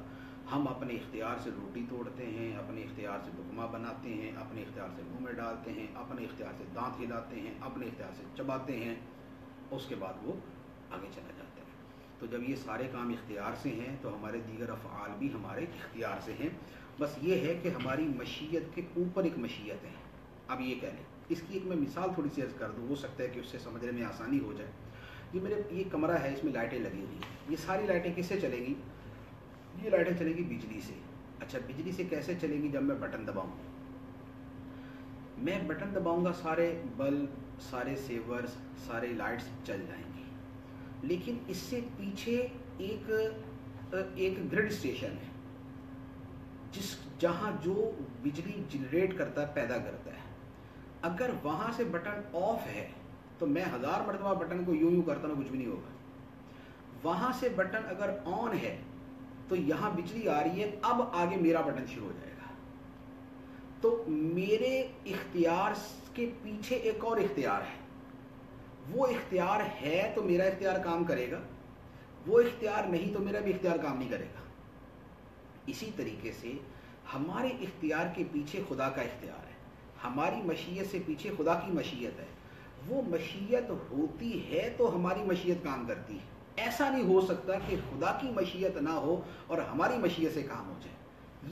ہم اپنے اختیار سے روٹی توڑتے ہیں، اپنے اختیار سے لقمہ بناتے ہیں، اپنے اختیار سے منہ میں ڈالتے ہیں، اپنے اختیار سے دانت ہلاتے ہیں، اپنے اختیار سے چباتے ہیں، اس کے بعد وہ آگے چلا جاتا ہے. تو جب یہ سارے کام اختیار سے ہیں تو ہمارے دیگر افعال بھی ہمارے اختیار سے ہیں. بس یہ ہے کہ ہماری مشیت کے اوپر ایک مشیت ہے. اب یہ کہہ لیں، اس کی ایک میں مثال تھوڑی سی عرض کر دوں، ہو سکتا ہے کہ اس سے سمجھنے میں آسانی ہو جائے. یہ کمرہ ہے، اس میں لائٹیں لگی ہوئی ہیں. یہ ساری لائٹیں کس سے چلیں گی؟ یہ لائٹیں چلیں گی بجلی سے. اچھا، بجلی سے کیسے چلیں گی؟ جب میں بٹن دباؤں گا سارے بلب، سارے سیورز، سارے لائٹس چل جائیں گی. لیکن اس سے پیچھے ایک گرڈ اسٹیشن ہے جہاں جو بجلی جنریٹ کرتا ہے، پیدا کرتا ہے. اگر وہاں سے بٹن آف ہے تو میں 1000 مرتبہ بٹن کو یوں کرتا ہوں، کچھ بھی نہیں ہوگا. وہاں سے بٹن اگر آن ہے تو یہاں بجلی آ رہی ہے، اب آگے میرا بٹن شروع ہو جائے گا. تو میرے اختیار کے پیچھے ایک اور اختیار ہے. وہ اختیار ہے تو میرا اختیار کام کرے گا، وہ اختیار نہیں تو میرا بھی اختیار کام نہیں کرے گا. اسی طریقے سے ہمارے اختیار کے پیچھے خدا کا اختیار ہے، ہماری مشیت سے پیچھے خدا کی مشیت ہے. وہ مشیت ہوتی ہے تو ہماری مشیت کام کرتی ہے. ایسا نہیں ہو سکتا کہ خدا کی مشیت نہ ہو اور ہماری مشیت سے کام ہو جائے.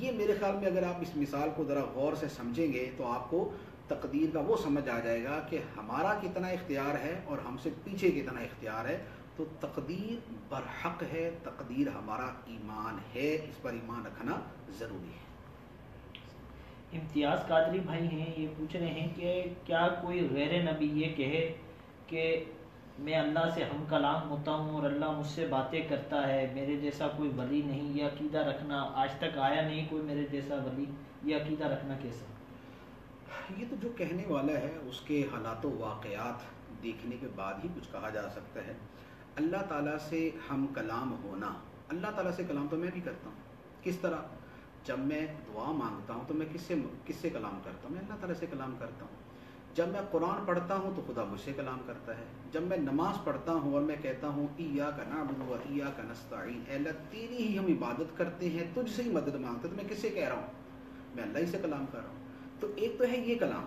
یہ میرے خیال میں اگر آپ اس مثال کو ذرا غور سے سمجھیں گے تو آپ کو تقدیر کا وہ سمجھ آ جائے گا کہ ہمارا کتنا اختیار ہے اور ہم سے پیچھے کتنا اختیار ہے. تو تقدیر برحق ہے، تقدیر ہمارا ایمان ہے، اس پر ایمان رکھنا ضروری ہے. امتیاز قادری بھائی ہیں، یہ پوچھ رہے ہیں کہ کیا کوئی غیر نبی یہ کہے کہ میں اللہ سے ہم کلام ہوتا ہوں اور اللہ مجھ سے باتیں کرتا ہے، میرے جیسا کوئی ولی نہیں؟ یہ عقیدہ رکھنا آج تک آیا نہیں کوئی میرے جیسا ولی، یہ عقیدہ رکھنا کیسا؟ یہ تو جو کہنے والا ہے اس کے حالات و واقعات دیکھنے کے بعد ہی کچھ کہا جا سکتا ہے. اللہ تعالیٰ سے ہم کلام ہونا، اللہ تعالیٰ سے کلام تو میں بھی کرتا ہوں. کس طرح؟ جب میں دعا مانگتا ہوں تو میں کس سے کلام کرتا ہوں؟ میں اللہ تعالیٰ سے کلام کرتا ہوں. جب میں قرآن پڑھتا ہوں تو خدا مجھ سے کلام کرتا ہے. جب میں نماز پڑھتا ہوں اور میں کہتا ہوں ایاک نعبد و ایاک نستعین، اے اللہ تیری ہی ہم عبادت کرتے ہیں، تجھ سے ہی مدد مانگتے ہیں، تو میں کس سے کہہ رہا ہوں؟ میں اللہ ہی سے کلام کر رہا ہوں. تو ایک تو ہے یہ کلام،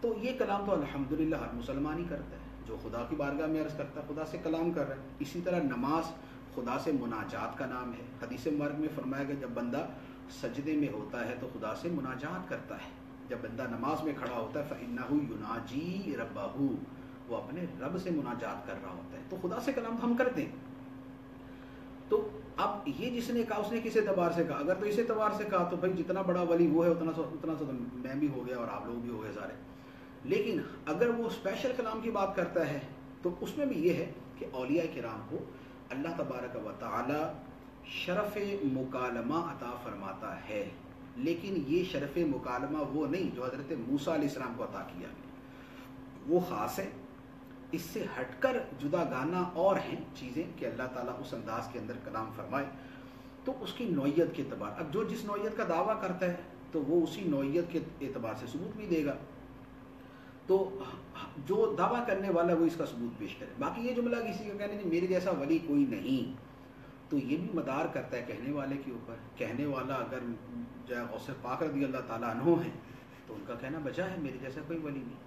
تو یہ کلام تو الحمدللہ ہر مسلمان ہی کرتا ہے جو خدا کی بارگاہ میں عرض کرتا ہے، خدا سے کلام کر رہا ہے. اسی طرح نماز خدا سے مناجات کا نام ہے. حدیث مبارک میں فرمایا کہ جب بندہ سجدے میں ہوتا ہے تو خدا سے مناجات کرتا ہے. جب بندہ نماز میں کھڑا ہوتا ہے فَإِنَّهُ يُنَاجِي رَبَّهُ، وہ اپنے رب سے مناجات کر رہا ہوتا ہے. تو خدا سے کلام تو ہم کرتے ہیں. تو اب یہ جس نے کہا اس نے کس اعتبار سے کہا؟ اگر تو اس اعتبار سے کہا تو بھائی جتنا بڑا ولی وہ ہے اتنا سا تو میں بھی ہو گیا اور آپ لوگ بھی ہو گئے سارے. لیکن اگر وہ اسپیشل کلام کی بات کرتا ہے تو اس میں بھی یہ ہے کہ اولیاء کرام کو اللہ تبارک و تعالی شرف مکالمہ عطا فرماتا ہے. لیکن یہ شرف مکالمہ وہ نہیں جو حضرت موسیٰ علیہ السلام کو عطا کیا، وہ خاص ہے. اس سے ہٹ کر جدا گانا اور ہیں چیزیں کہ اللہ تعالیٰ اس انداز کے اندر کلام فرمائے. تو اس کی نوعیت کے اعتبار، اب جو جس نوعیت کا دعویٰ کرتا ہے تو وہ اسی نوعیت کے اعتبار سے ثبوت بھی دے گا. تو جو دعویٰ کرنے والا وہ اس کا ثبوت پیش کرے. باقی یہ جملہ کسی کا کہنے نہیں میرے جیسا ولی کوئی نہیں، تو یہ بھی مدار کرتا ہے کہنے والے کے اوپر. کہنے والا اگر غوث پاک رضی اللہ تعالیٰ عنہ ہیں تو ان کا کہنا بجا ہے میرے جیسا کوئی ولی نہیں.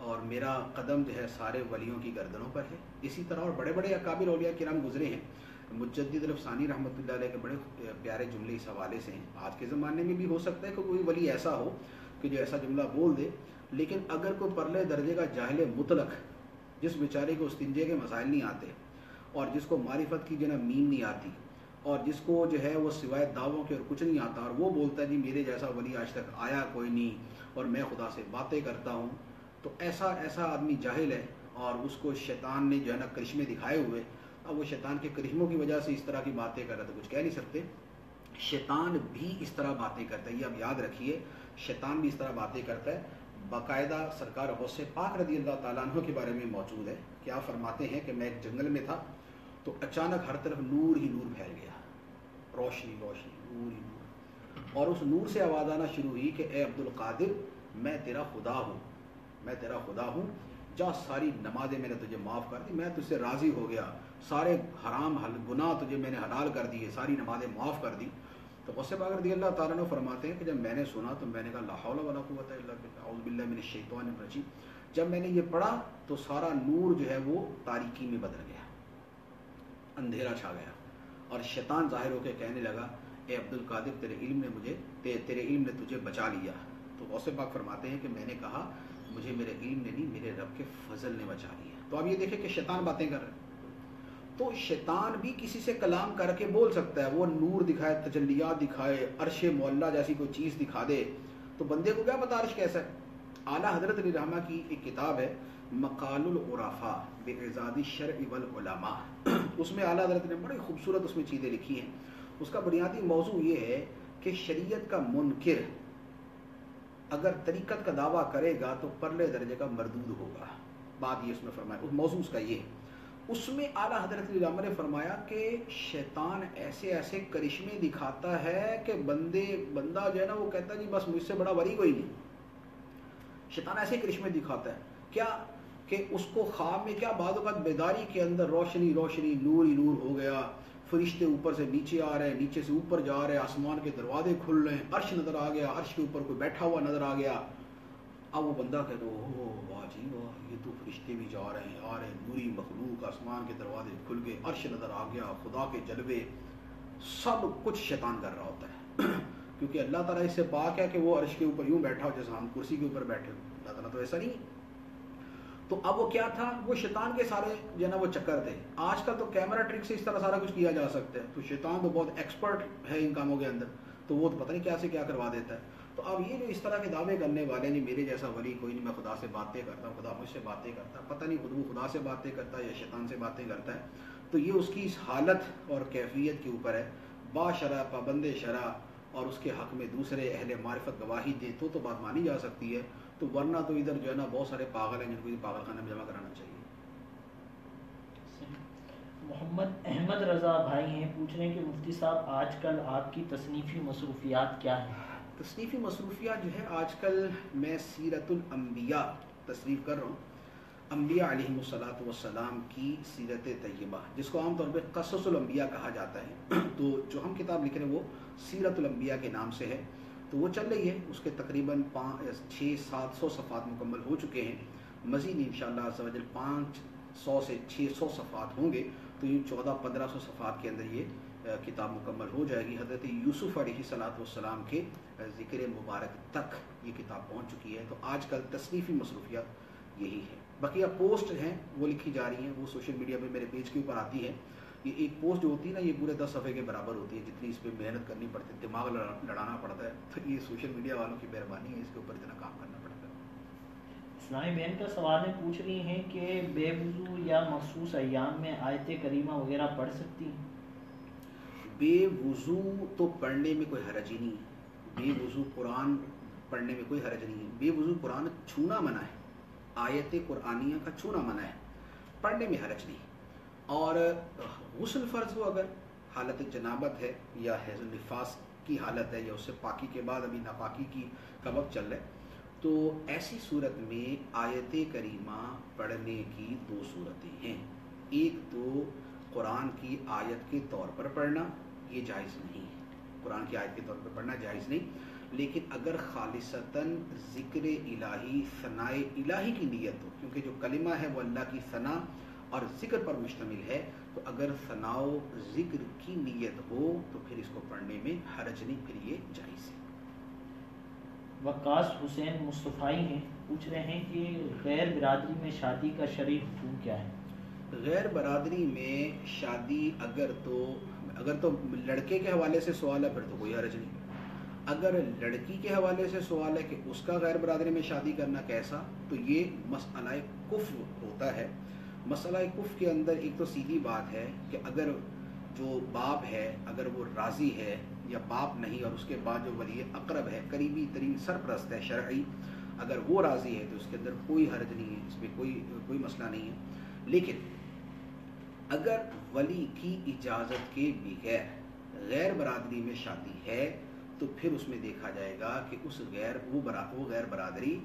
اور میرا قدم جو ہے سارے ولیوں کی گردنوں پر ہے. اسی طرح اور بڑے بڑے اکابر اولیاء کرام گزرے ہیں. مجدد الافسانی رحمۃ اللہ علیہ کے بڑے پیارے جملے اس حوالے سے ہیں. آج کے زمانے میں بھی ہو سکتا ہے کہ کوئی ولی ایسا ہو کہ جو ایسا جملہ بول دے، لیکن اگر کوئی پرلے درجے کا جاہل مطلق، جس بیچارے کو استنجے کے مسائل نہیں آتے، اور جس کو معرفت کی جو ہے نا میم نہیں آتی، اور جس کو جو ہے وہ سوائے دعووں کے اور کچھ نہیں آتا، اور وہ بولتا ہے جی میرے جیسا ولی آج تک آیا کوئی نہیں اور میں خدا سے باتیں کرتا ہوں، تو ایسا آدمی جاہل ہے. اور اس کو شیطان نے جو ہے نا کرشمے دکھائے ہوئے، اب وہ شیطان کے کرشموں کی وجہ سے اس طرح کی باتیں کر رہا ہے تو کچھ کہہ نہیں سکتے. شیطان بھی اس طرح باتیں کرتا ہے، یہ اب یاد رکھیے، شیطان بھی اس طرح باتیں کرتا ہے. باقاعدہ سرکار غوث پاک رضی اللہ تعالیٰ عنہ کے بارے میں موجود ہے. کیا فرماتے ہیں کہ میں ایک جنگل میں تھا تو اچانک ہر طرف نور ہی نور پھیل گیا، روشنی روشنی، نور ہی نور، اور اس نور سے آواز آنا شروع ہوئی کہ اے عبد القادر، میں تیرا خدا ہوں، میں تیرا خدا ہوں، جا ساری نمازیں میں نے تجھے معاف کر دی، میں تجھ سے راضی ہو گیا، سارے حرام گناہ تجھے میں نے حلال کر دیے، ساری نمازیں معاف کر دی. تو غوث پاک رضی اللہ تعالیٰ عنہ فرماتے ہیں کہ جب میں نے سنا تو میں نے کہا لا حول ولا قوت الا باللہ، اعوذ باللہ من الشیطان الرجیم. جب میں نے یہ پڑھا تو سارا نور جو ہے وہ تاریکی میں بدل گیا، اندھیرا چھا گیا، اور شیطان ظاہر ہو کے کہنے لگا اے عبد القادر، تیرے علم نے تجھے بچا لیا. تو غوث پاک فرماتے ہیں کہ میں نے کہا مجھے میرے علم نے نہیں، میرے رب کے فضل نے بچا لیا. تو اب یہ دیکھیں کہ شیطان باتیں کر رہے ہیں. تو شیطان بھی کسی سے کلام کر کے بول سکتا ہے، وہ نور دکھائے، تجلیات دکھائے، عرش معلیٰ جیسی کوئی چیز دکھا دے، تو بندے کو کیا پتا عرش کیسا ہے. اعلیٰ حضرت علی رحمہ کی ایک کتاب ہے مقال العرفاء باعزاز الشرع والعلماء، اس میں اعلیٰ حضرت نے بڑی خوبصورت اس میں چیزیں لکھی ہیں. اس کا بنیادی موضوع یہ ہے کہ شریعت کا منکر اگر طریقت کا دعویٰ کرے گا تو پرلے درجے کا مردود ہوگا. بات یہ اس میں فرمایا، اس موضوع اس کا یہ ہے. اس میں اعلیٰ حضرت علی رحمہ نے فرمایا کہ شیطان ایسے ایسے کرشمے دکھاتا ہے کہ بندہ جو ہے نا وہ کہتا ہے جی بس مجھ سے بڑا ولی کوئی نہیں. شیطان ایسے کرشمے دکھاتا ہے کیا کہ اس کو خواب میں کیا بعض اوقات بیداری کے اندر روشنی روشنی، نور ہی نور ہو گیا، فرشتے اوپر سے نیچے آ رہے ہیں، نیچے سے اوپر جا رہے ہیں، آسمان کے دروازے کھل رہے ہیں، عرش نظر آ گیا، عرش کے اوپر کوئی بیٹھا ہوا نظر آ گیا. اب وہ بندہ کہتا ہے اوہ واہ جی واہ، یہ تو فرشتے بھی جا رہے ہیں، آ رہے ہیں، نوری مخلوق، آسمان کے دروازے کھل گئے، عرش نظر آ گیا، خدا کے جلوے، سب کچھ شیطان کر رہا ہوتا ہے. کیونکہ اللہ تعالیٰ اس سے پاک ہے کہ وہ عرش کے اوپر یوں بیٹھا ہو جیسے ہم کرسی کے اوپر بیٹھے ہو. اللہ تعالیٰ تو ایسا نہیں. تو اب وہ کیا تھا، وہ شیطان کے سارے جو ہے نا وہ چکر تھے. آج کل تو کیمرہ ٹرک سے اس طرح سارا کچھ کیا جا سکتا ہے، تو شیطان تو بہت ایکسپرٹ ہے ان کاموں کے اندر، تو وہ تو پتہ نہیں کیا سے کیا کروا دیتا ہے. تو اب یہ جو اس طرح کے دعوے کرنے والے نہیں، میرے جیسا ولی کوئی نہیں، میں خدا سے باتیں کرتا ہوں، خدا مجھ سے باتیں کرتا ہے، پتہ نہیں خود وہ خدا سے باتیں کرتا ہے یا شیطان سے باتیں کرتا ہے. تو یہ اس کی اس حالت اور کیفیت کے اوپر ہے. با شرع، پابند شرع، اور اس کے حق میں دوسرے اہل معرفت گواہی دیں تو بات مانی جا سکتی ہے. تو ورنہ تو ادھر جو ہے نا بہت سارے پاگل ہیں جن کو پاگل خانے میں جمع کرانا چاہیے. محمد احمد رضا بھائی ہیں، پوچھ رہے ہیں کہ مفتی صاحب آج کل آپ کی تصنیفی مصروفیات کیا ہیں؟ تصنیفی مصروفیات جو ہے آج کل میں سیرت الانبیاء تصنیف کر رہا ہوں. انبیاء علیہم الصلاۃ والسلام کی سیرت طیبہ، جس کو عام طور پہ قصص الانبیاء کہا جاتا ہے. تو جو ہم کتاب لکھ رہے ہیں وہ سیرت الانبیاء کے نام سے ہے. تو وہ چل رہی ہے، اس کے تقریباً 600-700 صفحات مکمل ہو چکے ہیں. مزید انشاءاللہ عز و جل 500 سے 600 صفحات ہوں گے. تو یہ 1400-1500 صفحات کے اندر یہ کتاب مکمل ہو جائے گی. حضرت یوسف علیہ الصلاۃ والسلام کے ذکر مبارک تک یہ کتاب پہنچ چکی ہے. تو آج کل تصنیفی مصروفیات یہی ہے. بقیہ پوسٹ ہیں وہ لکھی جا رہی ہیں، وہ سوشل میڈیا پہ میرے پیج کے اوپر آتی ہے. یہ ایک پوسٹ جو ہوتی ہے نا یہ پورے 10 صفحے کے برابر ہوتی ہے، جتنی اس پہ محنت کرنی پڑتی ہے، دماغ لڑانا پڑتا ہے. تو یہ سوشل میڈیا والوں کی مہربانی ہے، اس کے اوپر اتنا کام کرنا پڑتا ہے. اسلامی بہن کا سوال ہے، پوچھ رہی ہیں کہ بے وضو یا مخصوص ایام میں آیت کریمہ وغیرہ پڑھ سکتی ہیں؟ بے وضو تو پڑھنے میں کوئی حرج ہی نہیں ہے. بے وضو قرآن پڑھنے میں کوئی حرج نہیں ہے. بے وضو قرآن چھونا منع ہے، آیت قرآنیہ کا چھونا منع ہے، پڑھنے میں حرج نہیں. اور غسل فرض ہو اگر حالت جنابت ہے یا حیض النفاس کی حالت ہے یا اس سے پاکی کے بعد ابھی ناپاکی کی کا وقت چل رہا ہے، تو ایسی صورت میں آیت کریمہ پڑھنے کی 2 صورتیں ہیں. ایک تو قرآن کی آیت کے طور پر پڑھنا، یہ جائز نہیں ہے، قرآن کی آیت کے طور پر پڑھنا جائز نہیں. لیکن اگر خالصتاً ذکر الہی ثناء الہی کی نیت ہو، کیونکہ جو کلمہ ہے وہ اللہ کی ثنا اور ذکر پر مشتمل ہے، تو اگر ثنا و ذکر کی نیت ہو تو پھر اس کو پڑھنے میں حرج نہیں، پھر یہ جائز ہے۔ وقاص حسین مصطفی ہیں، پوچھ رہے ہیں کہ غیر برادری میں شادی کا شرعی حکم کیا ہے؟ غیر برادری میں شادی اگر تو لڑکے کے حوالے سے سوال ہے پھر تو کوئی حرج نہیں۔ اگر لڑکی کے حوالے سے سوال ہے کہ اس کا غیر برادری میں شادی کرنا کیسا، تو یہ مسئلہ کفر ہوتا ہے۔ مسئلہ کفر کے اندر ایک تو سیدھی بات ہے کہ اگر جو باپ ہے اگر وہ راضی ہے، یا باپ نہیں اور اس کے بعد جو ولی اقرب ہے، قریبی ترین سرپرست ہے شرعی، اگر وہ راضی ہے تو اس کے اندر کوئی حرج نہیں ہے، اس میں کوئی مسئلہ نہیں ہے۔ لیکن اگر ولی کی اجازت کے بغیر غیر برادری میں شادی ہے تو پھر اس میں دیکھا جائے گا کہ وہ غیر برادری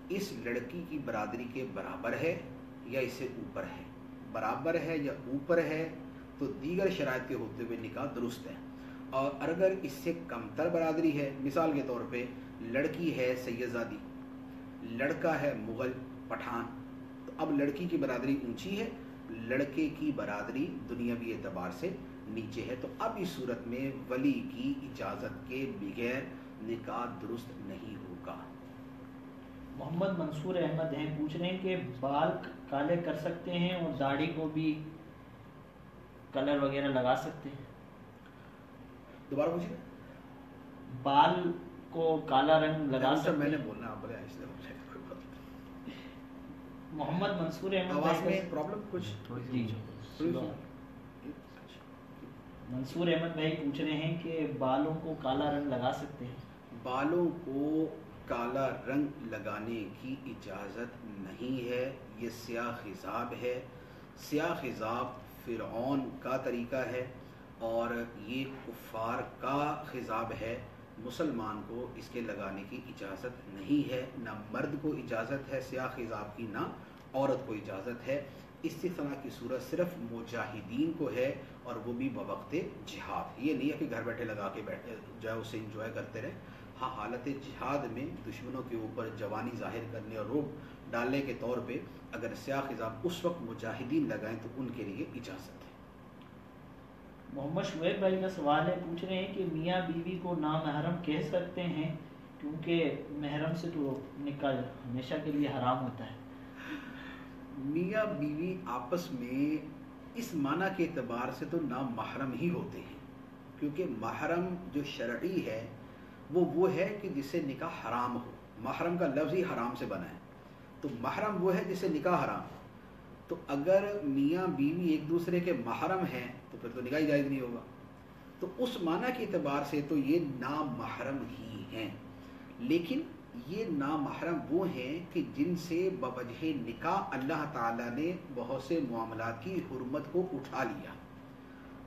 اس لڑکی کی برادری کے برابر ہے یا اس سے اوپر ہے۔ برابر ہے یا اوپر ہے تو دیگر شرائط کے ہوتے ہوئے نکاح درست ہے، اور اگر اس سے کمتر برادری ہے، مثال کے طور پہ لڑکی ہے سید زادی، لڑکا ہے مغل پٹھان، تو اب لڑکی کی برادری اونچی ہے، لڑکے کی برادری دنیاوی اعتبار سے نیچے ہے، تو اب اس صورت میں ولی کی اجازت کے بغیر نکاح درست نہیں ہوگا۔ محمد منصور احمد ہیں، پوچھ رہے ہیں کہ بال کالے کر سکتے ہیں اور داڑھی کو بھی کلر وغیرہ لگا سکتے ہیں؟ دوبارہ پوچھیے۔ بال کو کالا رنگ لگا سکتے ہیں؟ میں نے بولنا آپ بولے آہستہ بولے۔ محمد منصور احمد آواز میں پرابلم کچھ جی منصور احمد بھائی پوچھ رہے ہیں کہ بالوں کو کالا رنگ لگا سکتے ہیں؟ بالوں کو کالا رنگ لگانے کی اجازت نہیں ہے، یہ سیاہ خضاب ہے۔ سیاہ خضاب فرعون کا طریقہ ہے اور یہ کفار کا خضاب ہے، مسلمان کو اس کے لگانے کی اجازت نہیں ہے، نہ مرد کو اجازت ہے سیاہ خضاب کی، نہ عورت کو اجازت ہے۔ استثناء کی صورت صرف مجاہدین کو ہے، اور وہ بھی بوقت جہاد۔ یہ نہیں ہے کہ گھر بیٹھے لگا کے بیٹھے جو ہے اسے انجوائے کرتے رہے، ہاں حالت جہاد میں دشمنوں کے اوپر جوانی ظاہر کرنے اور روب ڈالنے کے طور پہ اگر سیاہ خضاب اس وقت مجاہدین لگائیں تو ان کے لیے اجازت ہے۔ محمد شعیب بھائی کا سوال ہے، پوچھ رہے ہیں کہ میاں بیوی کو نامحرم کہہ سکتے ہیں کیونکہ محرم سے تو نکاح ہمیشہ کے لیے حرام ہوتا ہے؟ میاں بیوی آپس میں اس معنی کے اعتبار سے تو نامحرم ہی ہوتے ہیں، کیونکہ محرم جو شرعی ہے وہ ہے کہ جس سے نکاح حرام ہو۔ محرم کا لفظ ہی حرام سے بنا ہے، تو محرم وہ ہے جس سے نکاح حرام ہو۔ تو اگر میاں بیوی ایک دوسرے کے محرم ہیں تو پھر تو نکاح جائز نہیں ہوگا، تو اس معنی کے اعتبار سے تو یہ نامحرم ہی ہیں۔ لیکن یہ نامحرم وہ ہیں کہ جن سے بوجہ نکاح اللہ تعالیٰ نے بہت سے معاملات کی حرمت کو اٹھا لیا،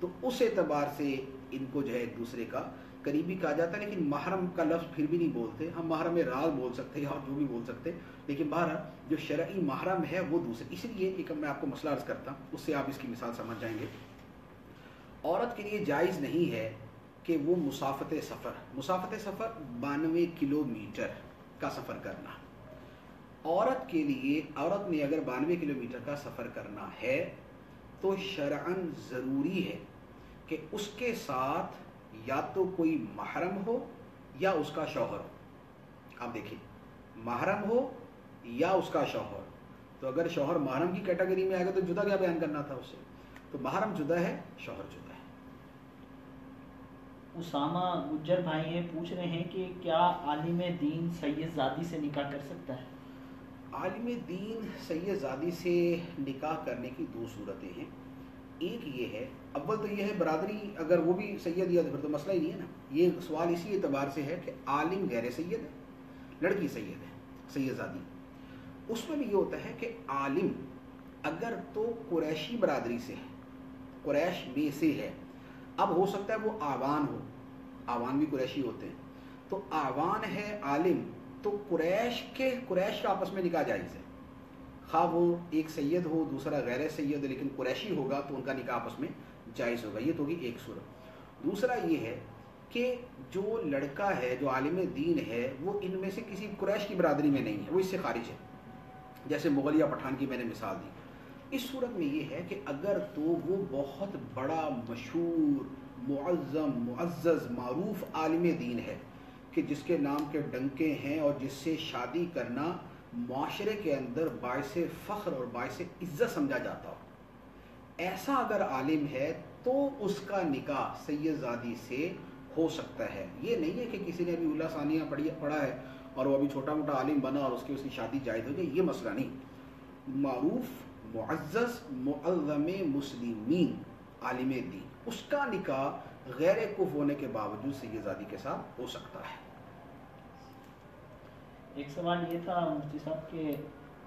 تو اس اعتبار سے ان کو جو ہے ایک دوسرے کا قریبی کہا جاتا ہے۔ لیکن محرم کا لفظ پھر بھی نہیں بولتے، ہم محرم راز بول سکتے ہیں اور جو بھی بول سکتے، لیکن بہرحال جو شرعی محرم ہے وہ دوسرے۔ اس لیے ایک میں آپ کو مسئلہ عرض کرتا ہوں، اس سے آپ اس کی مثال سمجھ جائیں گے۔ عورت کے لیے جائز نہیں ہے کہ وہ مسافت سفر 92 کلومیٹر کا سفر کرنا۔ عورت کے لیے، عورت نے اگر 92 کلومیٹر کا سفر کرنا ہے تو شرعاً ضروری ہے کہ اس کے ساتھ یا تو کوئی محرم ہو یا اس کا شوہر ہو۔ آپ دیکھیں، محرم ہو یا اس کا شوہر، تو اگر شوہر محرم کی کیٹیگری میں آئے گا تو جدا کیا بیان کرنا تھا اس سے، تو محرم جدا ہے، شوہر جدا ہے۔ اسامہ گجر بھائی ہیں، پوچھ رہے ہیں کہ کیا عالم دین سید زادی سے نکاح کر سکتا ہے؟ عالم دین سید زادی سے نکاح کرنے کی دو صورتیں ہیں۔ ایک یہ ہے، اول تو یہ ہے برادری اگر وہ بھی سید یا پھر تو مسئلہ ہی نہیں ہے نا، یہ سوال اسی اعتبار سے ہے کہ عالم غیر سید ہے، لڑکی سید ہے، سید زادی۔ اس میں بھی یہ ہوتا ہے کہ عالم اگر تو قریشی برادری سے ہے، قریش میں سے ہے، اب ہو سکتا ہے وہ آوان ہو، آوان بھی قریشی ہوتے ہیں، تو آوان ہے عالم، تو قریش کا آپس میں نکاح جائز ہے، خواہ وہ ایک سید ہو دوسرا غیر سید، لیکن قریشی ہوگا تو ان کا نکاح آپس میں جائز ہوگا۔ یہ تو ہوگی ایک صورت۔ دوسرا یہ ہے کہ جو لڑکا ہے جو عالم دین ہے وہ ان میں سے کسی قریش کی برادری میں نہیں ہے، وہ اس سے خارج ہے، جیسے مغل یا پٹھان کی میں نے مثال دی۔ اس صورت میں یہ ہے کہ اگر تو وہ بہت بڑا مشہور معظم معزز معروف عالم دین ہے کہ جس کے نام کے ڈنکے ہیں اور جس سے شادی کرنا معاشرے کے اندر باعث فخر اور باعث عزت سمجھا جاتا ہو، ایسا اگر عالم ہے تو اس کا نکاح سید زادی سے ہو سکتا ہے۔ یہ نہیں ہے کہ کسی نے ابھی اللہ ثانیہ پڑھا ہے اور وہ ابھی چھوٹا موٹا عالم بنا اور اس کی شادی جائز ہو جائے، یہ مسئلہ نہیں۔ معروف معزز معظم مسلمین عالم دین، اس کا نکاح غیر کف ہونے کے باوجود سید زادی کے ساتھ ہو سکتا ہے۔ ایک سوال یہ تھا مفتی صاحب کہ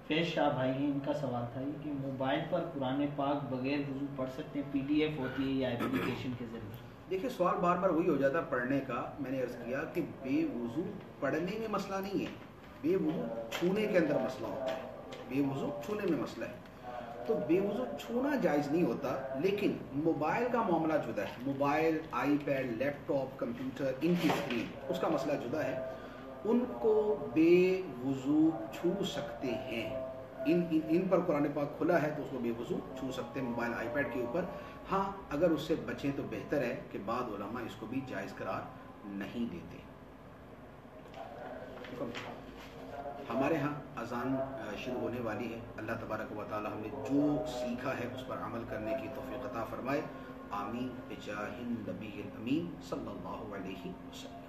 فیض شاہ بھائی ہیں، ان کا سوال تھا یہ کہ موبائل پر قرآن پاک بغیر وضو پڑھ سکتے ہیں، PDF ہوتی ہے یا اپلیکیشن کے ذریعے؟ دیکھیں سوال بار بار وہی ہو جاتا ہے پڑھنے کا۔ میں نے عرض کیا کہ بے وضو پڑھنے میں مسئلہ نہیں ہے، بے وضو چھونے کے اندر مسئلہ ہوتا ہے، بے وضو چھونے میں مسئلہ ہے۔ تو بے وضو چھونا جائز نہیں ہوتا، لیکن موبائل کا معاملہ جدا ہے۔ Mobile, iPad, laptop, computer, ان کی اسکرین، اس کا مسئلہ جدا ہے، ان کو بے وضو چھو سکتے ہیں۔ ان پر قرآن پاک کھلا ہے تو اس کو بے وضو چھو سکتے ہیں موبائل آئی پیڈ کے اوپر۔ ہاں اگر اس سے بچیں تو بہتر ہے کہ بعض علماء اس کو بھی جائز قرار نہیں دیتے۔ ہمارے ہاں اذان شروع ہونے والی ہے۔ اللہ تبارک و تعالی ہم نے جو سیکھا ہے اس پر عمل کرنے کی توفیق عطا فرمائے۔ آمین بجاہ النبی الامین صلی اللہ علیہ وسلم۔